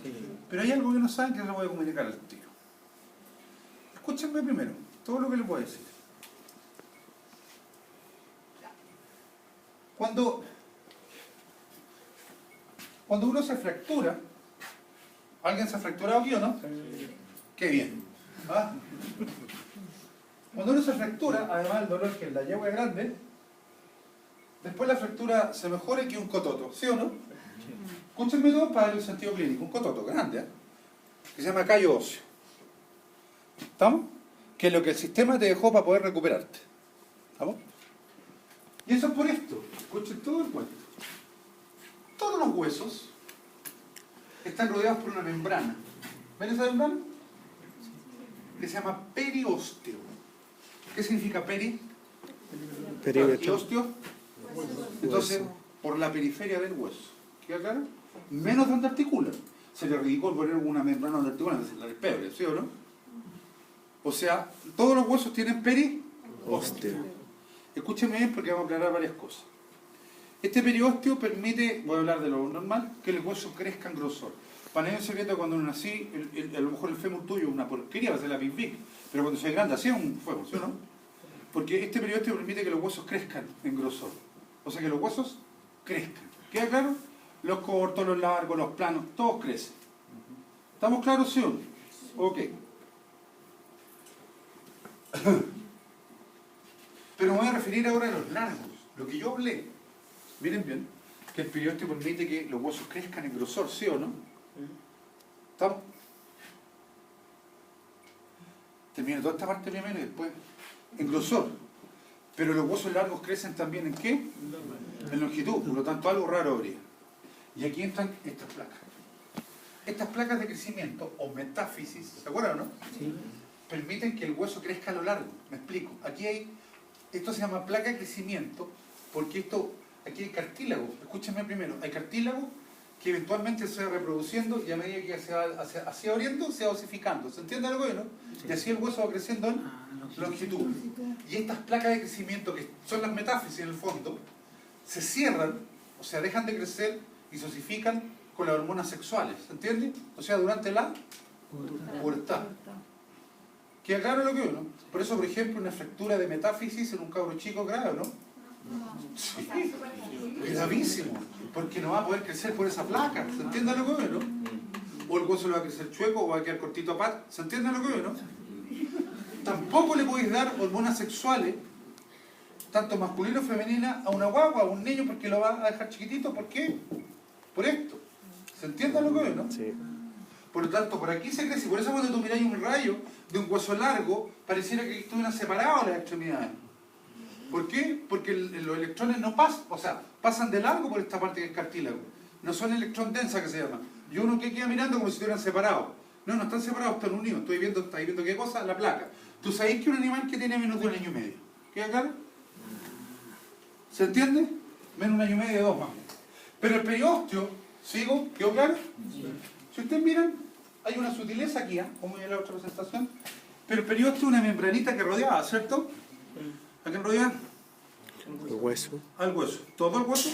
Sí. Pero hay algo que no saben que les voy a comunicar al tiro. Escúchenme primero, todo lo que les voy a decir. Cuando uno se fractura, ¿alguien se ha fracturado aquí o no? Qué bien. ¿Ah? Cuando uno se fractura, además del dolor que es la yegua grande, después la fractura se mejora que un cototo, ¿sí o no? Escúchenme todos para darle un sentido clínico, un cototo grande, ¿eh? Que se llama callo óseo. ¿Estamos? Que es lo que el sistema te dejó para poder recuperarte. ¿Estamos? Y eso es por esto. Escuchen todo el cuento. Todos los huesos están rodeados por una membrana. ¿Ven esa membrana? Que se llama periósteo. ¿Qué significa peri? Y Perímetro. osteo. Entonces, por la periferia del hueso. ¿Queda claro? Menos donde articula. Sería ridículo poner una membrana donde articula, la del pebre, ¿sí o no? O sea, todos los huesos tienen periósteo. Escúchenme bien porque vamos a aclarar varias cosas. Este periósteo permite, voy a hablar de lo normal, que el hueso crezca en grosor. Para nadie es secreto, cuando uno nací, a lo mejor el fémur tuyo es una porquería, va a ser la Big Big, pero cuando soy grande, así es un fémur, ¿sí o no? Porque este periósteo permite que los huesos crezcan en grosor. O sea, que los huesos crezcan. ¿Queda claro? Los cortos, los largos, los planos, todos crecen. ¿Estamos claros, sí o no? Ok. Pero me voy a referir ahora a los largos. Lo que yo hablé, miren bien, que el periósteo permite que los huesos crezcan en grosor, ¿sí o no? ¿Estamos? Termino toda esta parte primero y después en grosor. Pero los huesos largos crecen también ¿en qué? En longitud, por lo tanto algo raro habría. Y aquí entran estas placas. Estas placas de crecimiento o metáfisis, ¿se acuerdan o no? Sí. Permiten que el hueso crezca a lo largo. Me explico. Aquí hay, esto se llama placa de crecimiento porque aquí hay cartílago. Escúchenme primero. Hay cartílago que eventualmente se va reproduciendo y a medida que se va así abriendo, se va osificando. ¿Se entiende algo, no? Y así el hueso va creciendo en longitud. Y estas placas de crecimiento, que son las metáfisis en el fondo, se cierran, o sea, dejan de crecer y se osifican con las hormonas sexuales. ¿Se entiende? O sea, durante la pubertad. ¿Queda claro lo que uno? Por eso, por ejemplo, una fractura de metáfisis en un cabro chico grave, ¿no? Sí, gravísimo, porque no va a poder crecer por esa placa. ¿Se entiende lo que uno? O el hueso le va a crecer chueco o va a quedar cortito a pat. ¿Se entiende lo que uno? Tampoco le podéis dar hormonas sexuales, tanto masculina o femenina, a una guagua, a un niño, porque lo va a dejar chiquitito. ¿Por qué? Por esto. ¿Se entiende lo que uno? Sí. Por lo tanto, por aquí se crece. Por eso cuando tú miráis un rayo de un hueso largo, pareciera que estuvieran separados las extremidades. ¿Por qué? Porque los electrones no pasan, o sea, pasan de largo por esta parte que es cartílago. No son electrón densa que se llama. Y uno que queda mirando como si estuvieran separados. No, no están separados, están unidos. Estáis viendo qué cosa, la placa. Tú sabéis que un animal que tiene menos de 1 año y medio. ¿Queda claro? ¿Se entiende? Menos 1 año y medio, 2 más. Pero el periósteo, ¿sigo? ¿Quedó claro? Si ustedes miran, hay una sutileza aquí, como en la otra presentación. Pero el periósteo es una membranita que rodeaba, ¿cierto? ¿A quién rodea? El hueso. Al hueso. ¿Todo el hueso?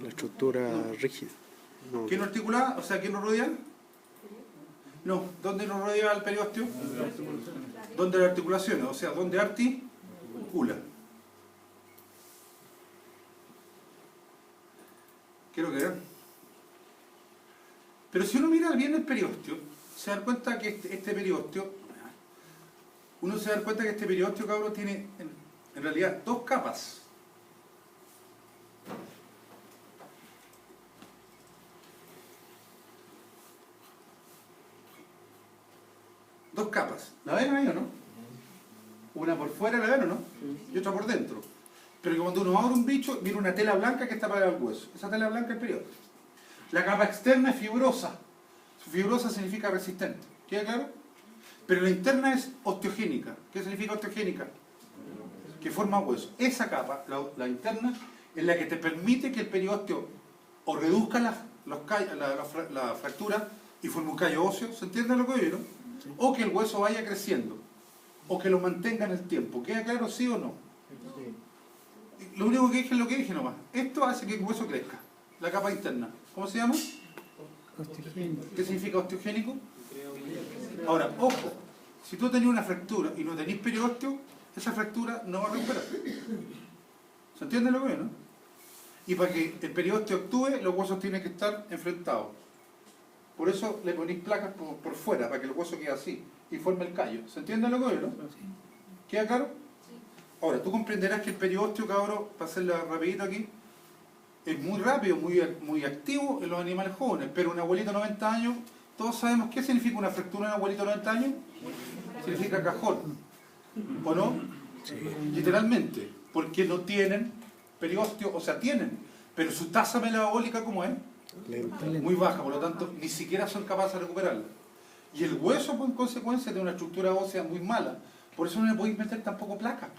La estructura rígida. No. ¿Quién lo articula? O sea, ¿quién lo rodea? No. ¿Dónde nos rodea el periósteo? ¿Dónde la articulación? O sea, ¿dónde articula? Quiero que vean. Pero si uno mira bien el periósteo, se da cuenta que este periósteo, uno se da cuenta que este periósteo, cabrón, tiene en realidad 2 capas. Dos capas. ¿La ven ahí o no? Una por fuera, ¿la ven o no? Y otra por dentro. Pero que cuando uno abre un bicho, viene una tela blanca que está para el hueso. Esa tela blanca es el periósteo. La capa externa es fibrosa. Fibrosa significa resistente. ¿Queda claro? Pero la interna es osteogénica. ¿Qué significa osteogénica? Que forma hueso. Esa capa, la interna, es la que te permite que el periósteo o reduzca la fractura y forme un callo óseo. ¿Se entiende lo que oye, no? Sí. O que el hueso vaya creciendo. O que lo mantenga en el tiempo. ¿Queda claro, sí o no? Sí. Lo único que dije es lo que dije nomás. Esto hace que el hueso crezca. La capa interna. ¿Cómo se llama? Osteogénico. ¿Qué significa osteogénico? Ahora, ojo. Si tú tenés una fractura y no tenés periósteo, esa fractura no va a recuperar. ¿Se entiende lo que es, no? Y para que el periósteo actúe, los huesos tienen que estar enfrentados. Por eso le ponéis placas por fuera, para que el hueso quede así y forme el callo. ¿Se entiende lo que es, no? ¿Queda claro? Ahora, tú comprenderás que el periósteo, cabrón, para hacerlo rapidito aquí, es muy rápido, muy activo en los animales jóvenes, pero un abuelito de 90 años, todos sabemos qué significa una fractura en un abuelito de 90 años. Significa cajón, ¿o no? Sí. Literalmente, porque no tienen periósteo, o sea, tienen, pero su tasa metabólica, ¿cómo es? Lenta. muy baja, por lo tanto, ni siquiera son capaces de recuperarla. Y el hueso, por consecuencia, tiene una estructura ósea muy mala. Por eso no le podéis meter tampoco placa.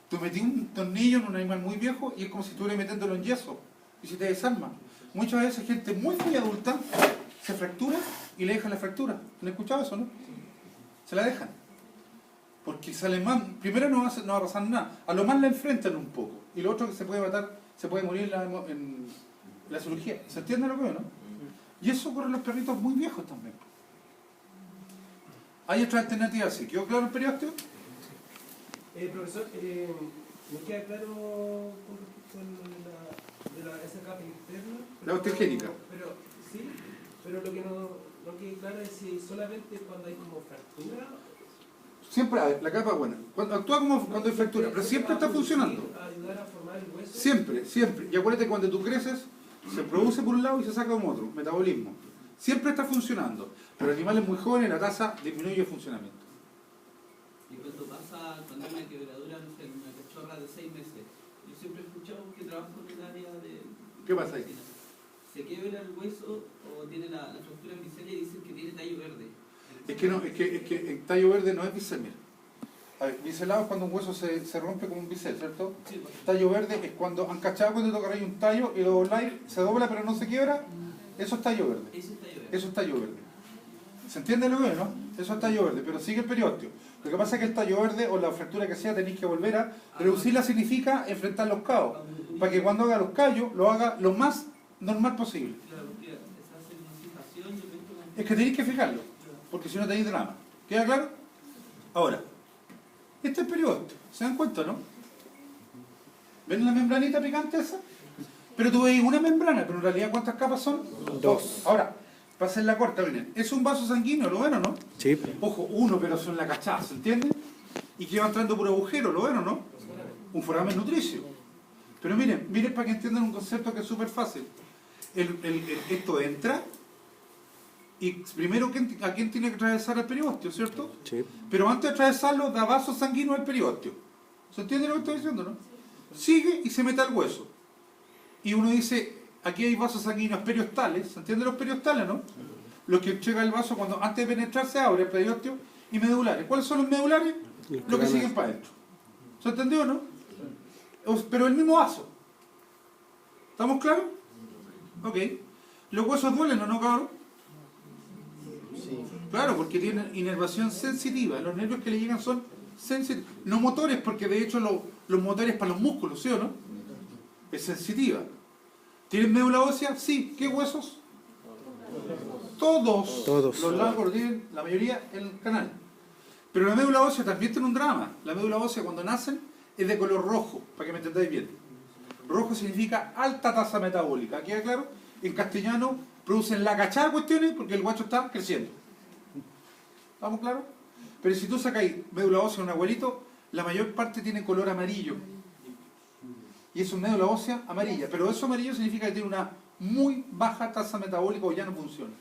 Tú metí un tornillo en un animal muy viejo y es como si estuvieras metiéndolo en yeso y se te desarma. Muchas veces gente muy adulta se fractura y le dejan la fractura. ¿Han escuchado eso, no? Se la dejan. Porque sale más, primero no va a pasar nada. A lo más la enfrentan un poco. Y lo otro que se puede matar, se puede morir en la cirugía. ¿Se entiende lo que veo, no? Y eso ocurre en los perritos muy viejos también. Hay otras alternativas, ¿sí? ¿Quedó claro el periósteo? Profesor, me queda claro con respecto a esa capa interna. La osteogénica. Pero sí, pero lo que no queda claro es si solamente cuando hay como fractura. Siempre, a ver, la capa buena. Actúa como cuando hay fractura, pero siempre está funcionando. Ayudar a formar el hueso. Siempre, siempre. Y acuérdate, cuando tú creces, se produce por un lado y se saca por otro. Metabolismo. Siempre está funcionando. Pero animales muy jóvenes, la tasa disminuye el funcionamiento. Y cuando hay una quebradura, no sé, una cachorra de 6 meses, yo siempre he escuchado que trabajo en el área de... ¿Qué pasa ahí? Se quiebra el hueso o tiene la fractura en miseria y dicen que tiene tallo verde. Es que no, es que el tallo verde no es bisel, mira. A ver, biselado es cuando un hueso se rompe como un bisel, ¿cierto? Sí, pues. Tallo verde es cuando, ¿han cachado cuando tocaréis un tallo y lo dobláis, se dobla pero no se quiebra? Eso es tallo verde. Eso es tallo verde. Eso es tallo verde. ¿Se entiende lo que es, no? Eso es tallo verde, pero sigue el periósteo. Lo que pasa es que el tallo verde o la fractura que sea tenéis que volver a reducirla, significa enfrentar los cabos. Para que cuando haga los callos lo haga lo más normal posible. Claro, porque se hace una fijación, yo creo que... Es que tenéis que fijarlo, porque si no tenéis drama. ¿Queda claro? Ahora, este es el periósteo. ¿Se dan cuenta, no? ¿Ven la membranita picante esa? Pero tú veis una membrana, pero en realidad ¿cuántas capas son? Dos. Ahora, para hacer la corta, miren, es un vaso sanguíneo, ¿lo ven o no? Sí. Ojo, uno, pero son la cachada, ¿se entiende? Y que va entrando por agujero, ¿lo ven o no? Un foramen nutricio. Pero miren, miren para que entiendan un concepto que es súper fácil. Esto entra y primero ¿a quién tiene que atravesar el periósteo, cierto? Sí. Pero antes de atravesarlo da vaso sanguíneo al periósteo. ¿Se entiende lo que estoy diciendo, no? Sigue y se mete al hueso. Y uno dice, aquí hay vasos sanguíneos periostales, ¿se entiende los periostales, no? Los que llega el vaso cuando antes de penetrar se abre el periósteo, y medulares. ¿Cuáles son los medulares? Los que siguen para adentro. ¿Se entendió o no? Pero el mismo vaso. ¿Estamos claros? Ok. ¿Los huesos duelen o no, cabrón? Claro, porque tienen inervación sensitiva. Los nervios que le llegan son sensitivos. No motores, porque de hecho los motores para los músculos, ¿sí o no? Es sensitiva. ¿Tienen médula ósea? Sí. ¿Qué huesos? Todos. Todos. Los largos tienen, la mayoría, en el canal. Pero la médula ósea también tiene un drama. La médula ósea cuando nacen es de color rojo, para que me entendáis bien. Rojo significa alta tasa metabólica. ¿Queda claro? En castellano producen la cachada cuestiones porque el guacho está creciendo. ¿Estamos claros? Pero si tú sacáis médula ósea a un abuelito, la mayor parte tiene color amarillo. Y es una médula ósea amarilla. Pero eso amarillo significa que tiene una muy baja tasa metabólica o ya no funciona.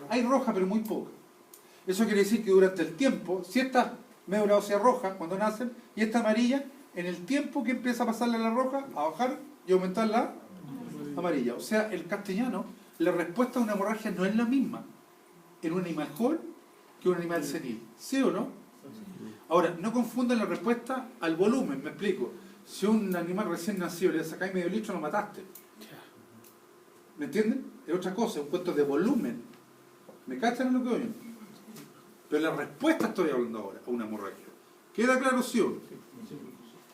Hay roja, pero muy poca. Eso quiere decir que durante el tiempo, si esta médula ósea roja, cuando nacen, y esta amarilla, en el tiempo que empieza a pasarle a la roja, a bajar y aumentar la amarilla. O sea, el castellano, la respuesta a una hemorragia no es la misma en un animal joven que un animal senil. ¿Sí o no? Ahora, no confundan la respuesta al volumen, me explico. Si un animal recién nacido le sacáis medio litro, lo mataste. ¿Me entienden? Es otra cosa, es un cuento de volumen. ¿Me cachan lo que oyen? Pero la respuesta estoy hablando ahora a una hemorragia. ¿Queda claro, sí o no?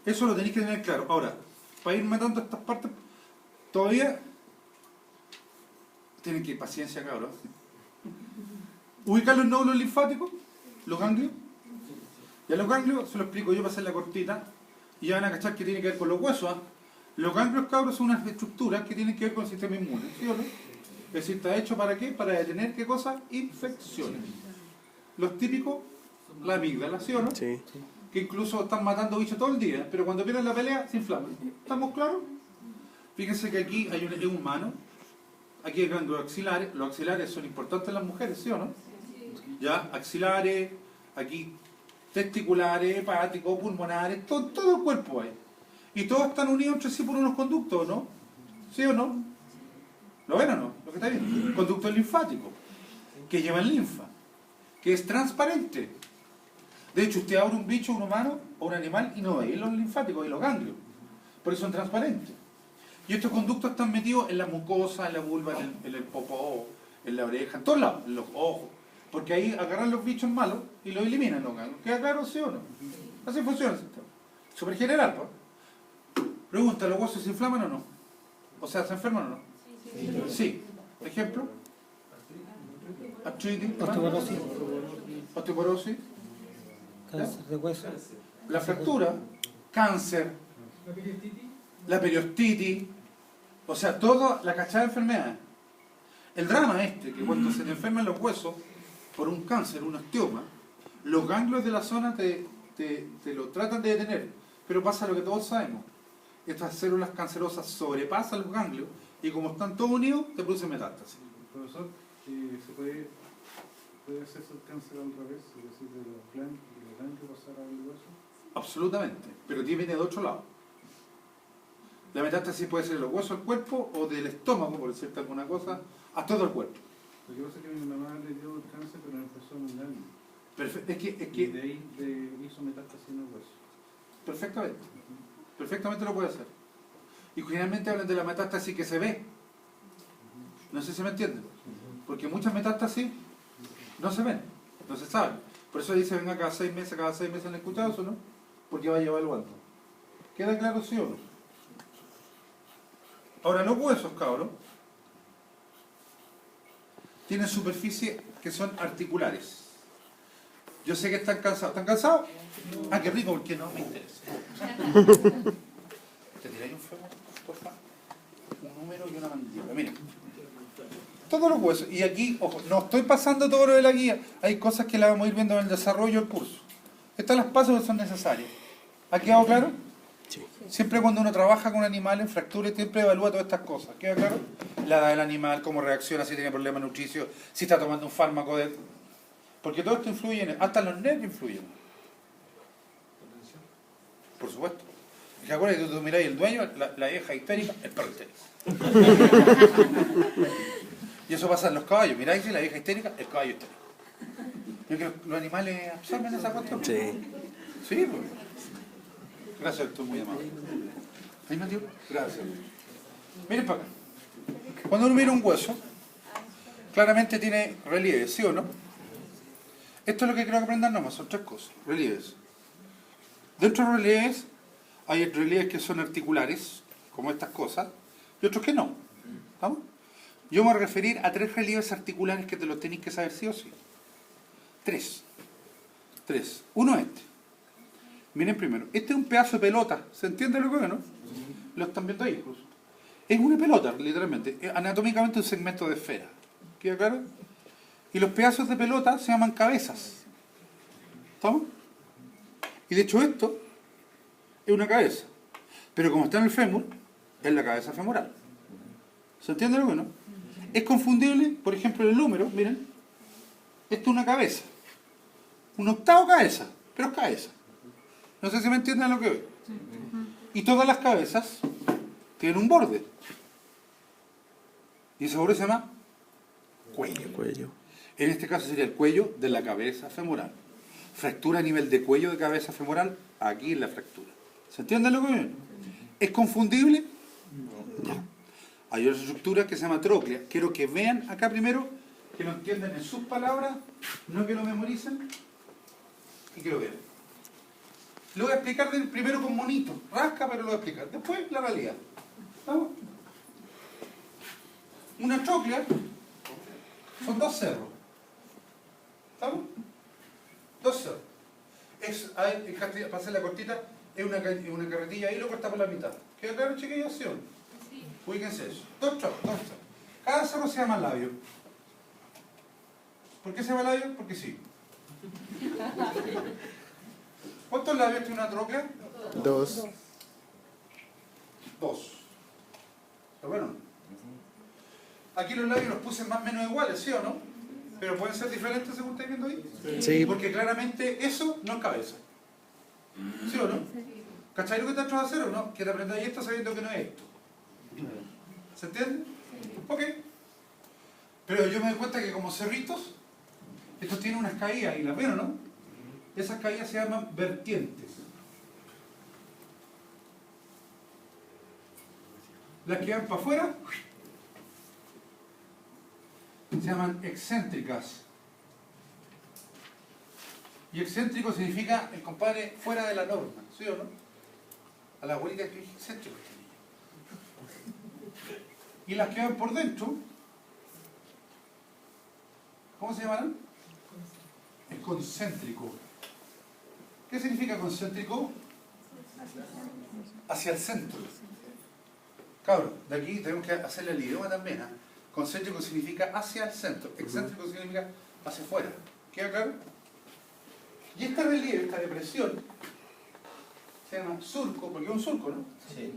Eso lo tenéis que tener claro. Ahora, para ir matando estas partes, todavía tienen que ir paciencia, cabrón. Ubicar los nódulos linfáticos, los ganglios. Y a los ganglios, se lo explico yo para hacer la cortita, y ya van a cachar que tiene que ver con los huesos. ¿Ah? Los ganglios, cabros, son unas estructuras que tienen que ver con el sistema inmune, ¿sí o no? Es decir, está hecho ¿para qué? Para detener, ¿qué cosa? Infecciones. Los típicos, la amígdala, ¿sí o no? Sí. Que incluso están matando bichos todo el día, pero cuando pierden la pelea se inflaman. ¿Estamos claros? Fíjense que aquí hay un humano, aquí hay ganglios axilares. Los axilares son importantes en las mujeres, ¿sí o no? Ya, axilares, aquí testiculares, hepáticos, pulmonares, todo el cuerpo hay. Y todos están unidos entre sí por unos conductos, ¿no? ¿Sí o no? ¿Lo ven o no? Lo que está viendo. Conducto linfático, que llevan linfa, que es transparente. De hecho, usted abre un bicho, un humano o un animal y no ve los linfáticos y los ganglios. Por eso son transparentes. Y estos conductos están metidos en la mucosa, en la vulva, en el popó, en la oreja, en todos lados, en los ojos. Porque ahí agarran los bichos malos y los eliminan los ganglios. ¿Queda claro, sí o no? Así funciona el sistema. Súper general, ¿no? Pregunta, ¿los huesos se inflaman o no? O sea, ¿se enferman o no? Sí. Ejemplo. Artritis. Osteoporosis, Osteoporosis. cáncer de hueso, La fractura. Cáncer. La periostitis. O sea, toda la cachada de enfermedades. El drama que cuando se te enferman los huesos por un cáncer, un osteoma, los ganglios de la zona te lo tratan de detener. Pero pasa lo que todos sabemos. Estas células cancerosas sobrepasan los ganglios y como están todos unidos, te producen metástasis. Profesor, ¿se puede hacerse el cáncer al revés? Es decir, de los ganglios pasar al hueso. Absolutamente. Pero viene de otro lado. La metástasis puede ser de los huesos al cuerpo o del estómago, por decirte alguna cosa, a todo el cuerpo. Lo que pasa es que mi mamá le dio el cáncer, pero empezó en un ganglio. Es Y que de ahí hizo metástasis en el hueso. perfectamente. Perfectamente lo puede hacer. Y generalmente hablan de la metástasis que se ve. No sé si me entienden. Porque muchas metástasis no se ven, no se saben. Por eso dice, venga cada 6 meses, ¿han escuchado eso, no? Porque va a llevar el guante. ¿Queda claro, sí o no? Ahora, los huesos, cabros, tienen superficies que son articulares. Yo sé que están cansados. ¿Están cansados? Ah, qué rico, porque no me interesa. ¿Te tiráis un fémur, por favor? Un número y una mandíbula. Mira. Todos los huesos. Y aquí, ojo, no estoy pasando todo lo de la guía. Hay cosas que la vamos a ir viendo en el desarrollo del curso. Estas las pasos que son necesarias. ¿Ha quedado claro? Sí. Siempre cuando uno trabaja con animales en fracturas, siempre evalúa todas estas cosas. ¿Queda claro? La edad del animal, cómo reacciona, si tiene problemas nutricios, si está tomando un fármaco de... Porque todo esto influye, hasta los nervios influyen. Por supuesto. Y acuérdate que tú miráis el dueño, la vieja histérica, el perro histérico. Y eso pasa en los caballos. Miráis la vieja histérica, el caballo histérico. Yo creo que los animales absorben esa cuestión. Sí. Sí, pues. Gracias, tú muy amable. ¿Ahí, Mateo? Gracias. Miren para acá. Cuando uno mira un hueso, claramente tiene relieve, ¿sí o no? Esto es lo que creo que aprendan nomás, son 3 cosas. Relieves. Dentro de los relieves, hay relieves que son articulares, como estas cosas, y otros que no. ¿Vamos? Yo me voy a referir a 3 relieves articulares que te los tenéis que saber sí o sí. 3. Uno este. Miren primero, este es un pedazo de pelota. ¿Se entiende lo que es, no? Lo están viendo ahí incluso. Es una pelota, literalmente. Es anatómicamente un segmento de esfera. ¿Queda claro? Y los pedazos de pelota se llaman cabezas. ¿Estamos? Y de hecho esto es una cabeza. Pero como está en el fémur, es la cabeza femoral. ¿Se entiende lo que no? Es confundible, por ejemplo, el número, miren. Esto es una cabeza. Un octavo cabeza, pero es cabeza. No sé si me entienden lo que veo. Y todas las cabezas tienen un borde. Y ese borde se llama cuello. En este caso sería el cuello de la cabeza femoral. Fractura a nivel de cuello de cabeza femoral, aquí en la fractura. ¿Se entiende lo que veo? ¿Es confundible? No. Hay otra estructura que se llama tróclea. Quiero que vean acá primero, que lo entiendan en sus palabras, no que lo memoricen, y que lo vean. Lo voy a explicar primero con monito. Rasca, pero lo voy a explicar. Después la realidad. ¿Vamos? Una tróclea son 2 cerros. ¿Estamos? 2 cerros. Para hacer la cortita, es una carretilla ahí, lo corta por la mitad. ¿Queda claro, chiquillos? ¿Sí o no? Sí. Ubíquense eso. 2 cerros. Cada cerro se llama labio. ¿Por qué se llama labio? Porque sí. ¿Cuántos labios tiene una tróclea? 2. 2. ¿Está bueno? Aquí los labios los puse más o menos iguales, ¿sí o no? Pero pueden ser diferentes según estáis viendo ahí. Sí. Porque claramente eso no es cabeza. ¿Sí o no? ¿Cachai lo que te has de hacer o no? Que te aprendáis esto sabiendo que no es esto. ¿Se entiende? Ok. Pero yo me doy cuenta que como cerritos, estos tienen unas caídas, y las ven, ¿no? Esas caídas se llaman vertientes. Las que van para afuera se llaman excéntricas. Y excéntrico significa el compadre fuera de la norma, ¿sí o no? A la abuelita que dije excéntrico. Y las que van por dentro, ¿cómo se llamarán? Es concéntrico. ¿Qué significa concéntrico? Hacia el centro. Claro, de aquí tenemos que hacerle el idioma también. ¿Eh? Concéntrico significa hacia el centro. Excéntrico significa hacia afuera. ¿Queda claro? Y este relieve, esta depresión, se llama surco, porque es un surco, ¿no? Sí.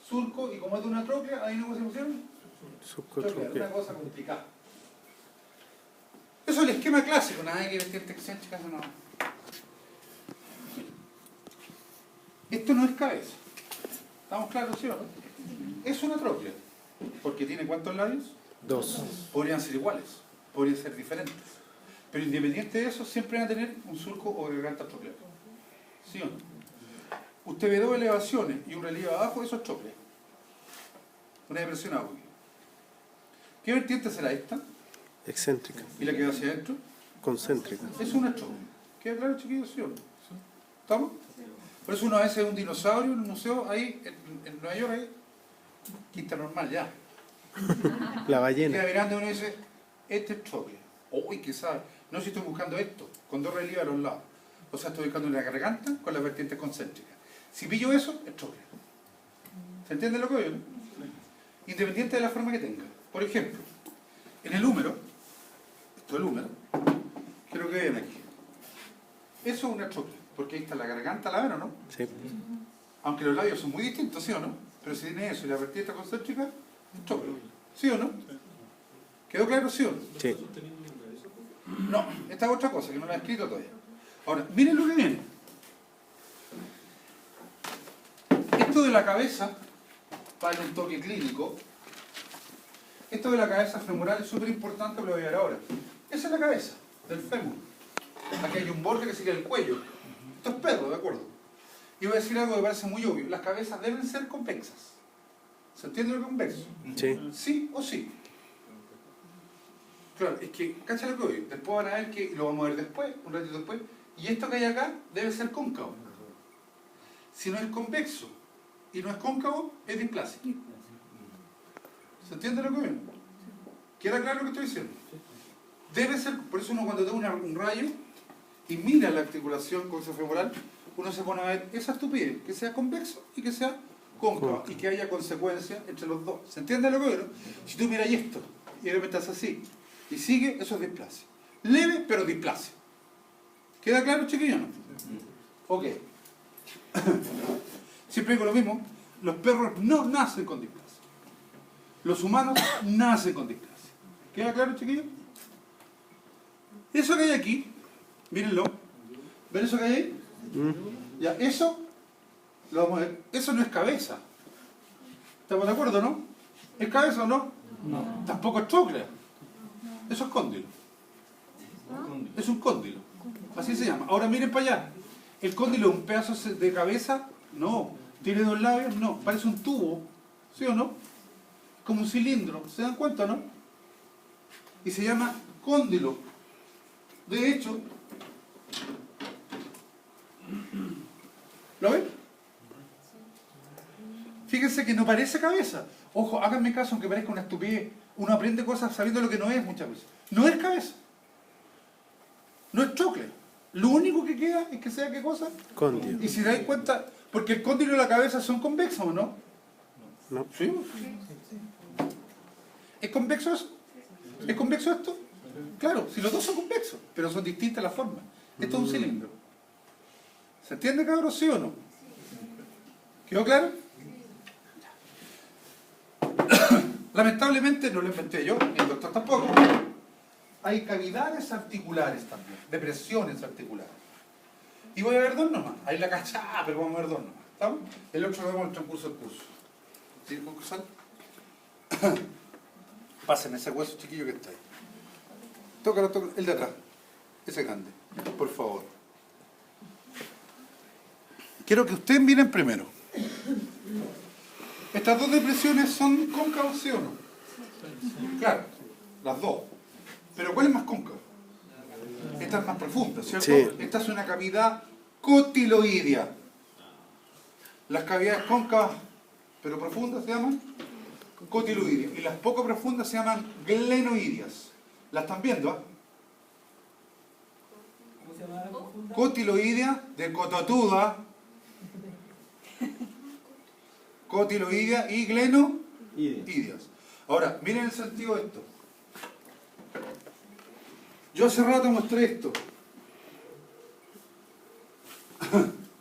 Surco, y como es de una tróclea, ¿ahí no se pusieron? Subcontrol. Una cosa complicada. Eso es el esquema clásico, nada de que vertiente excéntrica, eso no. Esto no es cabeza. ¿Estamos claros, sí o no? Es una tróclea. Porque tiene ¿cuántos labios? 2. Podrían ser iguales, podrían ser diferentes. Pero independiente de eso, siempre van a tener un surco o garganta troclear. ¿Sí o no? Usted ve dos elevaciones y un relieve abajo, eso es troclea. Una depresión abajo. ¿Qué vertiente será esta? Excéntrica. ¿Y la que va hacia adentro? Concéntrica. Es una troclea. ¿Queda claro, chiquillos? ¿Sí o no? ¿Estamos? Por eso uno a veces ve un dinosaurio en un museo ahí, en Nueva York, ahí, quinta normal ya. La Queda ballena. mirando y uno dice, este es troclea. Uy, ¿qué sabe? No, si estoy buscando esto, con dos relieves a los lados. O sea, estoy buscando una garganta con las vertientes concéntricas. Si pillo eso, es troclea. ¿Se entiende lo que veo? Independiente de la forma que tenga. Por ejemplo, en el húmero, esto es el húmero, quiero que vean aquí. Eso es una troclea, porque ahí está la garganta, ¿la ven o no? Sí. Aunque los labios son muy distintos, ¿sí o no? Pero si tiene eso y la vertiente concéntrica, es troclea. ¿Sí o no? ¿Quedó claro, sí o no? Sí. No, esta es otra cosa que no la he escrito todavía. Ahora, miren lo que viene. Esto de la cabeza, para darle un toque clínico, esto de la cabeza femoral es súper importante, lo voy a ver ahora. Esa es la cabeza del fémur. Aquí hay un borde que sigue el cuello. Esto es perro, ¿de acuerdo? Y voy a decir algo que parece muy obvio. Las cabezas deben ser convexas. ¿Se entiende lo que es convexo? Sí. ¿Sí o sí? Claro, es que, cacha lo que hoy, después van a ver que, lo vamos a ver después, un ratito después, y esto que hay acá debe ser cóncavo. Si no es convexo y no es cóncavo, es displasia. ¿Se entiende lo que ven? ¿Queda claro lo que estoy diciendo? Debe ser, por eso uno cuando da un rayo y mira la articulación coxofemoral, uno se pone a ver esa estupidez, que sea convexo y que sea cóncavo, y que haya consecuencia entre los dos. ¿Se entiende lo que ven? Si tú miras esto y de repente estás así, y sigue, eso es displasia. Leve, pero displasia. ¿Queda claro, chiquillos? Ok. Siempre digo lo mismo, los perros no nacen con displasia. Los humanos nacen con displasia. ¿Queda claro, chiquillos? Eso que hay aquí, mírenlo. ¿Ven eso que hay ahí? Ya, eso, lo vamos a ver, eso no es cabeza. ¿Estamos de acuerdo, no? ¿Es cabeza o no? No. Tampoco es troclea. Eso es cóndilo. Es un cóndilo. Así se llama. Ahora miren para allá. ¿El cóndilo es un pedazo de cabeza? No. ¿Tiene dos labios? No. Parece un tubo. ¿Sí o no? Como un cilindro. ¿Se dan cuenta, no? Y se llama cóndilo. De hecho, ¿lo ven? Fíjense que no parece cabeza. Ojo, háganme caso aunque parezca una estupidez. Uno aprende cosas sabiendo lo que no es muchas veces. No es cabeza. No es troclea. Lo único que queda es que sea qué cosa. Cóndilo. Y si dais cuenta, porque el cóndilo y la cabeza son convexos, ¿o no? No. ¿Sí? ¿Es convexo eso? ¿Es convexo esto? Claro, si los dos son convexos, pero son distintas las formas. Esto es un cilindro. ¿Se entiende, cabrón? ¿Sí o no? ¿Quedó claro? Lamentablemente no lo inventé yo, ni el doctor tampoco. Hay cavidades articulares también, depresiones articulares. Y voy a ver dos nomás. Ahí la cachada, pero vamos a ver dos nomás. ¿Estamos? El otro lo vemos en el transcurso del curso. ¿Sí, concursal? Pasen ese hueso chiquillo que está ahí. Tócalo, tócalo, el de atrás. Ese grande. Por favor. Quiero que ustedes miren primero. ¿Estas dos depresiones son cóncavas, sí o no? Claro, las dos. Pero ¿cuál es más cóncava? Esta es más profunda, ¿cierto? Sí. Esta es una cavidad cotiloidea. Las cavidades cóncavas, pero profundas, se llaman cotiloideas. Y las poco profundas se llaman glenoideas. ¿La están viendo? ¿Cómo se llama la profunda? Cotiloidea de cototuda. Cotiloidea y glenoideas. Ahora, miren el sentido de esto. Yo hace rato mostré esto.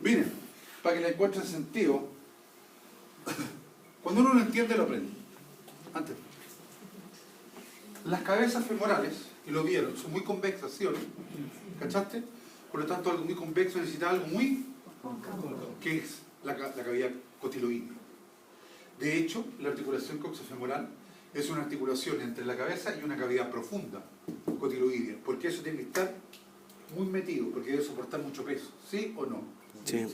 Miren, para que le encuentren sentido. Cuando uno lo entiende, lo aprende. Antes. Las cabezas femorales, y lo vieron, son muy convexas, ¿sí o no? ¿Cachaste? Por lo tanto, algo muy convexo necesita algo muy... ¿Qué es la cavidad cotiloidea? De hecho, la articulación coxofemoral es una articulación entre la cabeza y una cavidad profunda, cotiloidea, porque eso tiene que estar muy metido, porque debe soportar mucho peso, ¿sí o no? Sí.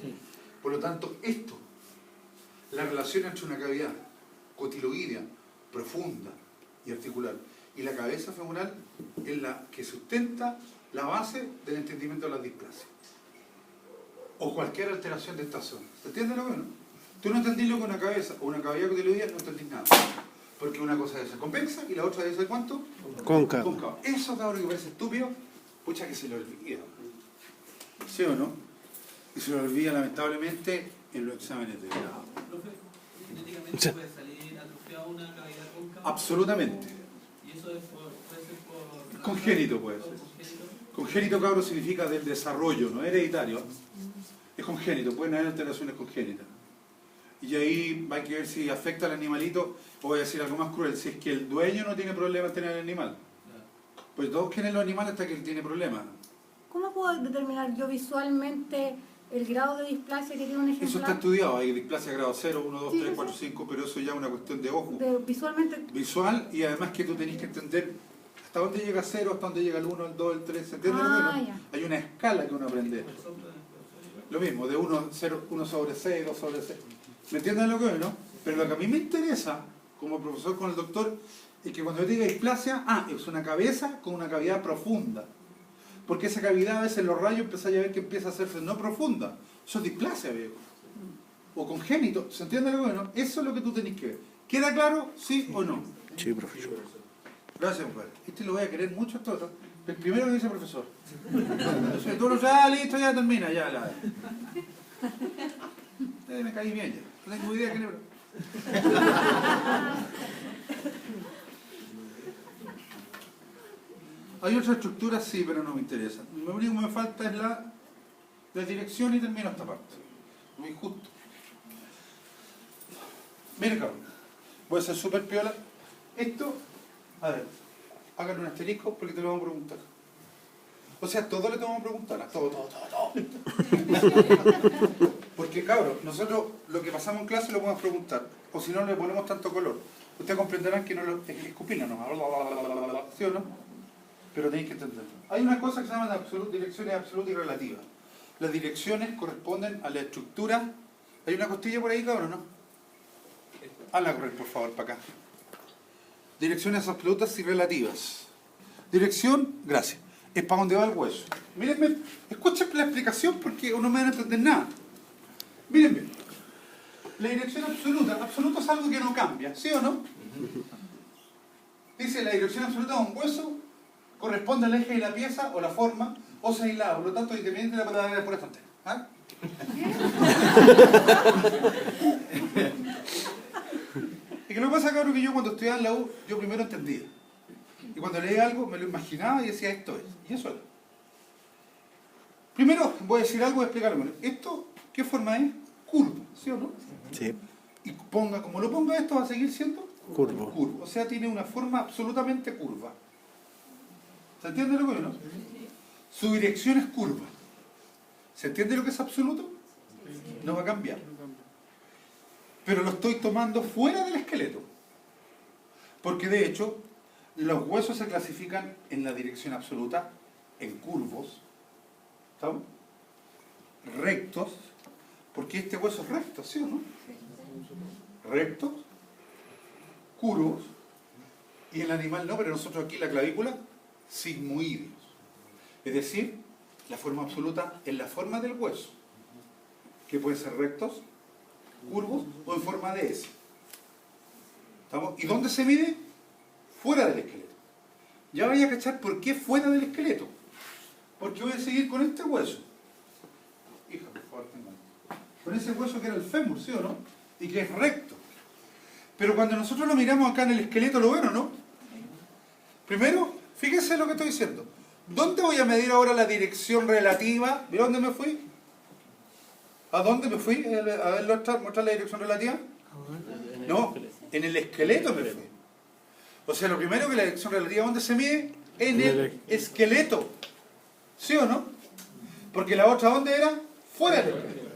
Por lo tanto, esto, la relación entre una cavidad cotiloidea, profunda y articular, y la cabeza femoral es la que sustenta la base del entendimiento de las displasias. O cualquier alteración de esta zona. ¿Se entiende lo que no? Tú no entendís lo que una cabeza o una cavidad cotiloidea, no entendís nada. Porque una cosa debe ser convexa y la otra debe ser ¿cuánto? Cóncava. Cóncava. Eso, cabrón, que parece estúpido, pucha que se lo olvida. ¿Sí o no? Y se lo olvida lamentablemente en los exámenes de grado. Profe, genéticamente puede salir atrofiada una cavidad cóncava. Absolutamente. Y eso puede ser por... Congénito puede ser. Congénito. Congénito, cabrón, significa del desarrollo, no hereditario. Es congénito, pueden haber alteraciones congénitas. Y ahí hay que ver si afecta al animalito, o voy a decir algo más cruel, si es que el dueño no tiene problemas en tener el animal. Pues todos quieren los animales hasta que él tiene problemas. ¿Cómo puedo determinar yo visualmente el grado de displasia que tiene un Eso está ejemplar? estudiado, hay displasia grado 0, 1, 2, 3, 4, 5, pero eso ya es una cuestión de ojo. Visualmente, Visual, y además que tú tenés que entender hasta dónde llega 0, hasta dónde llega el 1, el 2, el 3, ¿se entiende? ya. Hay una escala que uno aprende. Lo mismo, de 1 sobre 6, 2 sobre 6. ¿Me entienden lo que es, no? Pero lo que a mí me interesa, como profesor con el doctor, es que cuando yo diga displasia, es una cabeza con una cavidad profunda. Porque esa cavidad a veces en los rayos empezáis a ver que empieza a hacerse no profunda. Eso es displasia, viejo. O congénito, ¿se entiende lo que es, no? Eso es lo que tú tenés que ver. ¿Queda claro? ¿Sí o no? Sí, profesor. Gracias, compadre. Este lo voy a querer mucho, esto. El primero que dice profesor. Entonces, tú ya, listo, ya termina, ya la... me caí bien ya. No tengo idea quién es. Hay otras estructuras, sí, pero no me interesa. Lo único que me falta es la dirección y termino esta parte. Muy justo. Miren, cabrón. Voy a ser súper piola. Esto, a ver, háganle un asterisco porque te lo vamos a preguntar. O sea, todo le tengo que preguntar. A todo. Porque, cabrón, nosotros lo que pasamos en clase lo podemos preguntar. O si no, le ponemos tanto color. Ustedes comprenderán que no lo escupirlo, ¿no? ¿Sí o no? Pero tenéis que entenderlo. Hay una cosa que se llama direcciones absolutas y relativas. Las direcciones corresponden a la estructura. ¿Hay una costilla por ahí, cabrón, no? Hazla correr, por favor, para acá. Direcciones absolutas y relativas. Dirección, gracias, es para donde va el hueso. Mírenme, escuchen la explicación porque uno no me va a entender nada. Mírenme. La dirección absoluta, absoluto es algo que no cambia, ¿sí o no? Dice la dirección absoluta de un hueso corresponde al eje de la pieza o la forma o se aislada, por lo tanto, independiente de la palabra por esta tontería. ¿Ah? Y que lo que pasa, cabrón, que yo cuando estudiaba en la U, yo primero entendía. Y cuando leía algo, me lo imaginaba y decía, esto es. Y eso era. Primero, voy a decir algo y explicarlo. ¿Esto qué forma es? Curva, ¿sí o no? Sí. Y ponga, como lo ponga esto, va a seguir siendo Curvo. curvo. O sea, tiene una forma absolutamente curva. ¿Se entiende lo que es, no? Su dirección es curva. ¿Se entiende lo que es absoluto? No va a cambiar. Pero lo estoy tomando fuera del esqueleto. Porque de hecho, Los huesos se clasifican en la dirección absoluta, en curvos, ¿estamos? Rectos, porque este hueso es recto, ¿sí o no? Rectos, curvos, y el animal no, pero nosotros aquí la clavícula, sigmoideos. Es decir, la forma absoluta es la forma del hueso, que pueden ser rectos, curvos o en forma de S. ¿Estamos? ¿Y dónde se mide? Fuera del esqueleto. Ya vaya a cachar por qué fuera del esqueleto. Porque voy a seguir con este hueso. Hija, por favor, tenga. Con ese hueso que era el fémur, ¿sí o no? Y que es recto. Pero cuando nosotros lo miramos acá en el esqueleto, ¿lo ven o no? Primero, fíjense lo que estoy diciendo. ¿Dónde voy a medir ahora la dirección relativa? ¿Mira dónde me fui? ¿A dónde me fui? A ver, mostrar la dirección relativa. No, en el esqueleto me fui. O sea, lo primero que la dirección relativa, ¿dónde se mide? En el esqueleto. ¿Sí o no? Porque la otra, ¿dónde era? Fuera del esqueleto.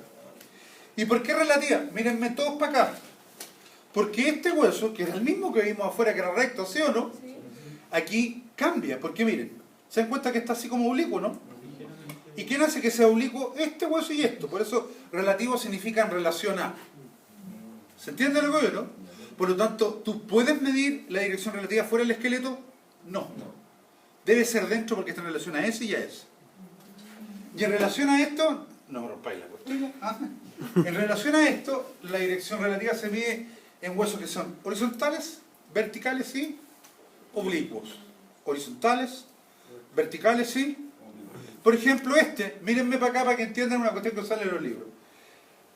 ¿Y por qué relativa? Mírenme todos para acá. Porque este hueso, que era el mismo que vimos afuera, que era recto, ¿sí o no? Aquí cambia, porque miren, se dan cuenta que está así como oblicuo, ¿no? ¿Y quién hace que sea oblicuo? Este hueso y esto. Por eso relativo significa en relación a. ¿Se entiende lo que veo, no? Por lo tanto, ¿tú puedes medir la dirección relativa fuera del esqueleto? No. Debe ser dentro porque está en relación a ese y a ese. Y en relación a esto, no me rompáis la costilla. En relación a esto, la dirección relativa se mide en huesos que son horizontales, verticales y oblicuos. Horizontales, verticales y... Por ejemplo, mírenme para acá para que entiendan una cuestión que sale en los libros.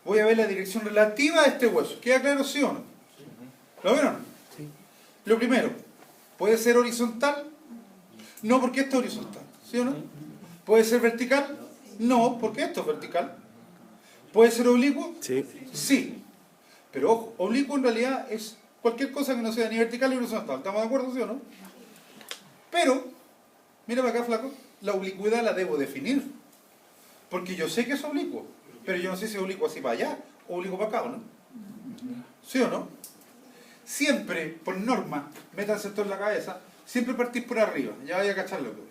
Voy a ver la dirección relativa de este hueso. ¿Queda claro, sí o no? ¿Lo vieron? Sí. Lo primero, ¿puede ser horizontal? No, porque esto es horizontal. ¿Sí o no? ¿Puede ser vertical? No, porque esto es vertical. ¿Puede ser oblicuo? Sí. Sí. Pero ojo, oblicuo en realidad es cualquier cosa que no sea ni vertical ni horizontal. ¿Estamos de acuerdo, sí o no? Pero, mira para acá, flaco, la oblicuidad la debo definir. Porque yo sé que es oblicuo, pero yo no sé si es oblicuo así para allá o oblicuo para acá, ¿o no? ¿Sí o no? Siempre, por norma, métanse esto en la cabeza, siempre partís por arriba, ya vaya a cachar lo que voy.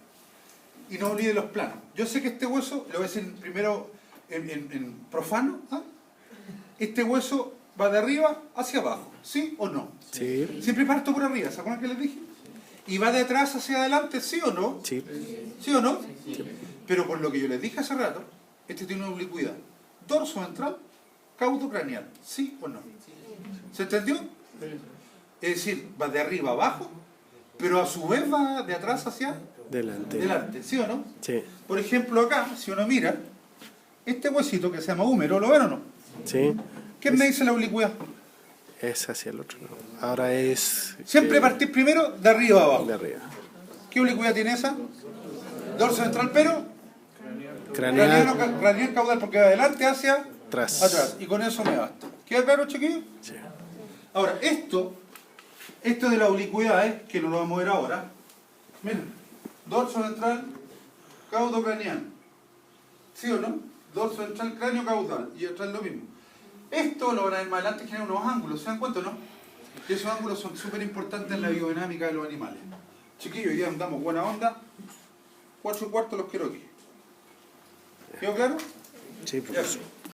Y no olviden los planos. Yo sé que este hueso, lo voy a decir primero en profano, ¿ah? Este hueso va de arriba hacia abajo, ¿sí o no? Sí. Siempre parto por arriba, ¿se acuerdan que les dije? ¿Y va de atrás hacia adelante, sí o no? Sí. ¿Sí o no? Sí. Pero por lo que yo les dije hace rato, este tiene una oblicuidad. Dorso ventral, caudo craneal, ¿sí o no? ¿Se entendió? Es decir, va de arriba a abajo, pero a su vez va de atrás hacia delante, ¿sí o no? Sí. Por ejemplo, acá, si uno mira, este huesito que se llama húmero, ¿lo ven o no? Sí. ¿Qué me dice la oblicuidad? Es hacia el otro lado. Ahora es... Siempre partís primero de arriba a abajo. De arriba. ¿Qué oblicuidad tiene esa? Dorso ventral, pero... Craneal. Craneal caudal, porque va adelante hacia Atrás. Y con eso me basta. ¿Queda claro, chiquillos? Sí. Ahora, esto de la oblicuidad, que no lo vamos a ver ahora. Miren, dorso ventral, caudo craneal. ¿Sí o no? Dorso ventral, cráneo caudal. Y atrás lo mismo. Esto lo van a ver más adelante, genera unos ángulos. ¿Se dan cuenta o no? Que esos ángulos son súper importantes en la biodinámica de los animales. Chiquillos, hoy día andamos buena onda. 4:15 los quiero aquí. ¿Quedó claro? Sí, profesor. Ya.